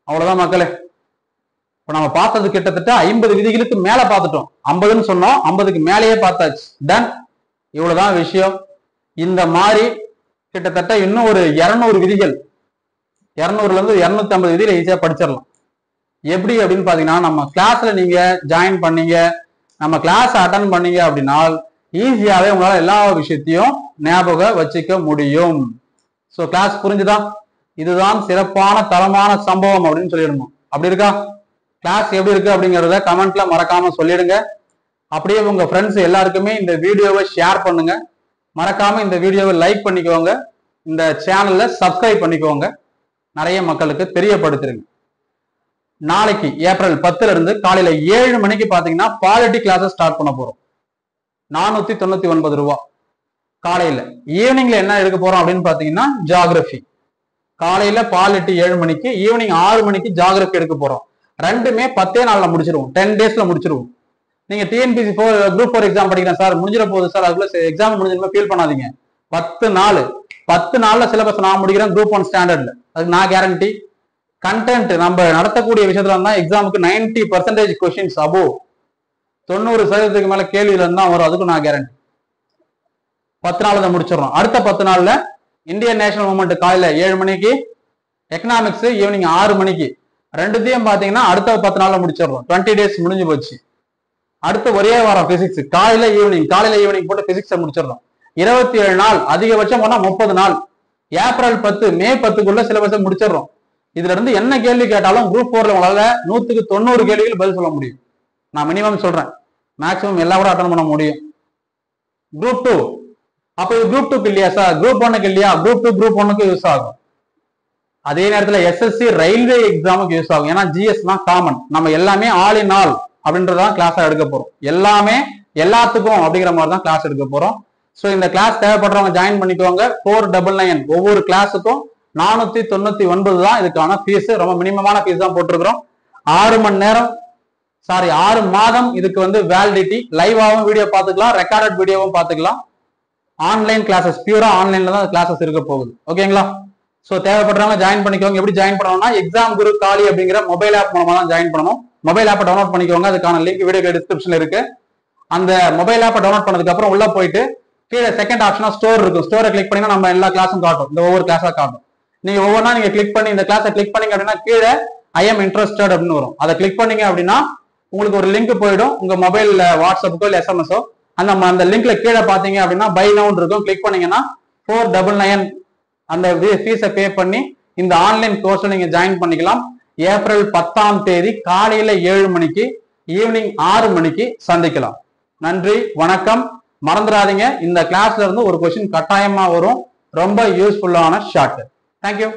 அவ்வளவுதான் மக்களே. இப்ப நம்ம பார்த்தது கிட்டத்தட்ட 50 விதிகளுக்கு மேல பார்த்துட்டோம். 50ன்னு சொன்னோம், 50க்கு மேலேயே பார்த்தாச்சு. டன். இவ்வளவுதான் விஷயம். இந்த மாதிரி கிட்டத்தட்ட இன்னும் ஒரு 200 விதிகள், 200ல இருந்து 250 விதிகளை ஈஸியா படிச்சிடலாம். எப்படி அப்படின்னு பாத்தீங்கன்னா, நம்ம கிளாஸ்ல நீங்க ஜாயின் பண்ணீங்க, நம்ம கிளாஸ் அட்டன் பண்ணீங்க அப்படின்னா ஈஸியாவே உங்களால எல்லா விஷயத்தையும் ஞாபகம் வச்சுக்க முடியும். சோ கிளாஸ் புரிஞ்சுதா? இதுதான் சிறப்பான தரமான சம்பவம் அப்படின்னு சொல்லிடணும். அப்படி இருக்கா? கிளாஸ் எப்படி இருக்கு அப்படிங்கறத கமெண்ட்ல மறக்காம சொல்லிடுங்க. அப்படியே உங்க ஃப்ரெண்ட்ஸ் எல்லாருக்குமே இந்த வீடியோவை ஷேர் பண்ணுங்க. மறக்காம இந்த வீடியோவை லைக் பண்ணிக்கோங்க. இந்த சேனல்ல சப்ஸ்கிரைப் பண்ணிக்கோங்க. நிறைய மக்களுக்கு தெரியப்படுத்துருங்க. நாளைக்கு ஏப்ரல் 10ல இருந்து காலையில 7 மணிக்கு பாத்தீங்கன்னா பாலிட்டி கிளாஸஸ் ஸ்டார்ட் பண்ண போறோம். 499 ரூபா காலையில. ஈவினிங்ல என்ன எடுக்க போறோம் அப்படின்னு பாத்தீங்கன்னா ஜியோகிராஃபி. காலையில பாலிட்டி 7 மணிக்கு, ஈவினிங் 6 மணிக்கு ஜியோகிராஃபி எடுக்க போறோம். ரெண்டுமே 10 நாள்ல முடிச்சிருவோம், 10 டேஸ்ல முடிச்சிருவோம். நீங்க TNPSC குரூப் 4 எக்ஸாம் படிக்கிறேன் சார், முடிஞ்சிட போகுது சார், அதுக்குள்ள எக்ஸாம் முடிஞ்சிருந்தா ஃபீல் பண்ணாதீங்க. 10 நாள்ல சிலபஸ் நான் முடிக்கிறேன் குரூப் 1 ஸ்டாண்டர்ட்ல, அதுக்கு நான் கேரண்டி. கண்டென்ட் நம்ம நடத்தக்கூடிய விஷயத்துல இருந்தா எக்ஸாமுக்கு 90% கொஸ்டின்ஸ் அபோவ், 90% மேல கேள்வியில இருந்தா வரும், அதுக்கும் நான் கேரண்டி. 10 நாள்ல தான் முடிச்சிடறோம். அடுத்த 10 நாள்ல இந்தியன் நேஷனல் மூவ்மெண்ட் காலையில 7 மணிக்கு, எக்கனாமிக்ஸ் ஈவினிங் 6 மணிக்கு. ரெண்டுத்தையும் பாத்தீங்கன்னா அடுத்த 10 நாள்ல முடிச்சிடறோம். 20 டேஸ் முடிஞ்சு போச்சு. அடுத்த ஒரே வாரம் பிசிக்ஸ் காலையில ஈவினிங் போட்டு பிசிக்ஸை முடிச்சிடறோம். 27 நாள், அதிகபட்சம் போனா 30 நாள். ஏப்ரல் 10 மே 10க்குள்ள சிலபஸை முடிச்சிடறோம். இதுல இருந்து என்ன கேள்வி கேட்டாலும் குரூப் 4ல உங்களால 100க்கு 90 கேள்விகள் பதில் சொல்ல முடியும். நான் மினிமம் சொல்றேன், மேக்சிமம் எல்லாம் கூட அட்டன் பண்ண முடியும். குரூப் 2 அப்ப இது குரூப் 2க்கு இல்லையா சார், குரூப் 1க்கு இல்லையா? குரூப் 2 குரூப் 1க்கு யூஸ் ஆகும். அதே நேரத்துல SSC ரயில்வே எக்ஸாமுக்கு யூஸ் ஆகும். ஏன்னா GS தான் காமன். நம்ம எல்லாமே ஆல் இன் ஆல் அப்படின்றதான் கிளாஸ் எடுக்க போறோம். எல்லாமே எல்லாத்துக்கும் அப்படிங்கிற மாதிரி தான் கிளாஸ் எடுக்க போறோம். ஸோ இந்த கிளாஸ் தேவைப்படுறவங்க ஜாயின் பண்ணிக்கோங்க. 499 ஒவ்வொரு கிளாஸுக்கும் 499 தான் இதுக்கான ஃபீஸ். ரொம்ப மினிமமான ஃபீஸ் தான் போட்டிருக்கிறோம். 6 மணி நேரம் 6 மாதம் இதுக்கு வந்து வேலிடிட்டி. லைவாகவும் வீடியோ பார்த்துக்கலாம், ரெக்கார்டட் வீடியோவும் பார்த்துக்கலாம். ஆன்லைன் கிளாஸஸ், பியூரா ஆன்லைன்ல தான் கிளாஸஸ் இருக்க போகுது. ஓகேங்களா? ஸோ தேவைப்படுறவங்க ஜாயின் பண்ணிக்கோங்க. எப்படி ஜாயின் பண்ணணும்னா எக்ஸாம் குரு காலி அப்படிங்கிற மொபைல் ஆப் மூலமா தான் ஜாயின் பண்ணணும். மொபைல் ஆப்பை டவுன்லோட் பண்ணிக்கோங்க. அதுக்கான லிங்க் வீடியோ டிஸ்கிரிப்ஷன்ல இருக்கு. அந்த மொபைல் ஆப்பை டவுன்லோட் பண்ணதுக்கு அப்புறம் உள்ள போயிட்டு கீழே செகண்ட் ஆப்ஷனா ஸ்டோர் இருக்கும். ஸ்டோரை கிளிக் பண்ணீங்கன்னா நம்ம எல்லா கிளாஸும் காட்டும். இந்த ஒவ்வொரு கிளாஸா காட்டும். நீங்க ஒவ்வொன்றா நீங்க கிளிக் பண்ணி இந்த கிளாஸை கிளிக் பண்ணீங்க அப்படின்னா கீழே ஐ எம் இன்ட்ரெஸ்டட் அப்படின்னு வரும். அதை கிளிக் பண்ணீங்க அப்படின்னா உங்களுக்கு ஒரு லிங்க் போயிடும் உங்க மொபைல்ல, வாட்ஸ்அப்புக்கோ இல்லை SMS-ஓ. அந்த லிங்க்ல கீழே பாத்தீங்க அப்படின்னா பை நவுன் இருக்கும். கிளிக் பண்ணீங்கன்னா 499 அந்த ஃபீஸை பே பண்ணி இந்த ஆன்லைன் கோர்ஸ்ல நீங்க ஜாயின் பண்ணிக்கலாம். ஏப்ரல் 10ஆம் தேதி காலையில 7 மணிக்கு, ஈவினிங் 6 மணிக்கு சந்திக்கலாம். நன்றி, வணக்கம். மறந்துடாதீங்க, இந்த கிளாஸ்ல இருந்து ஒரு கொஸ்டின் கட்டாயமா வரும். ரொம்ப யூஸ்ஃபுல்லான ஷார்ட். தேங்க்யூ.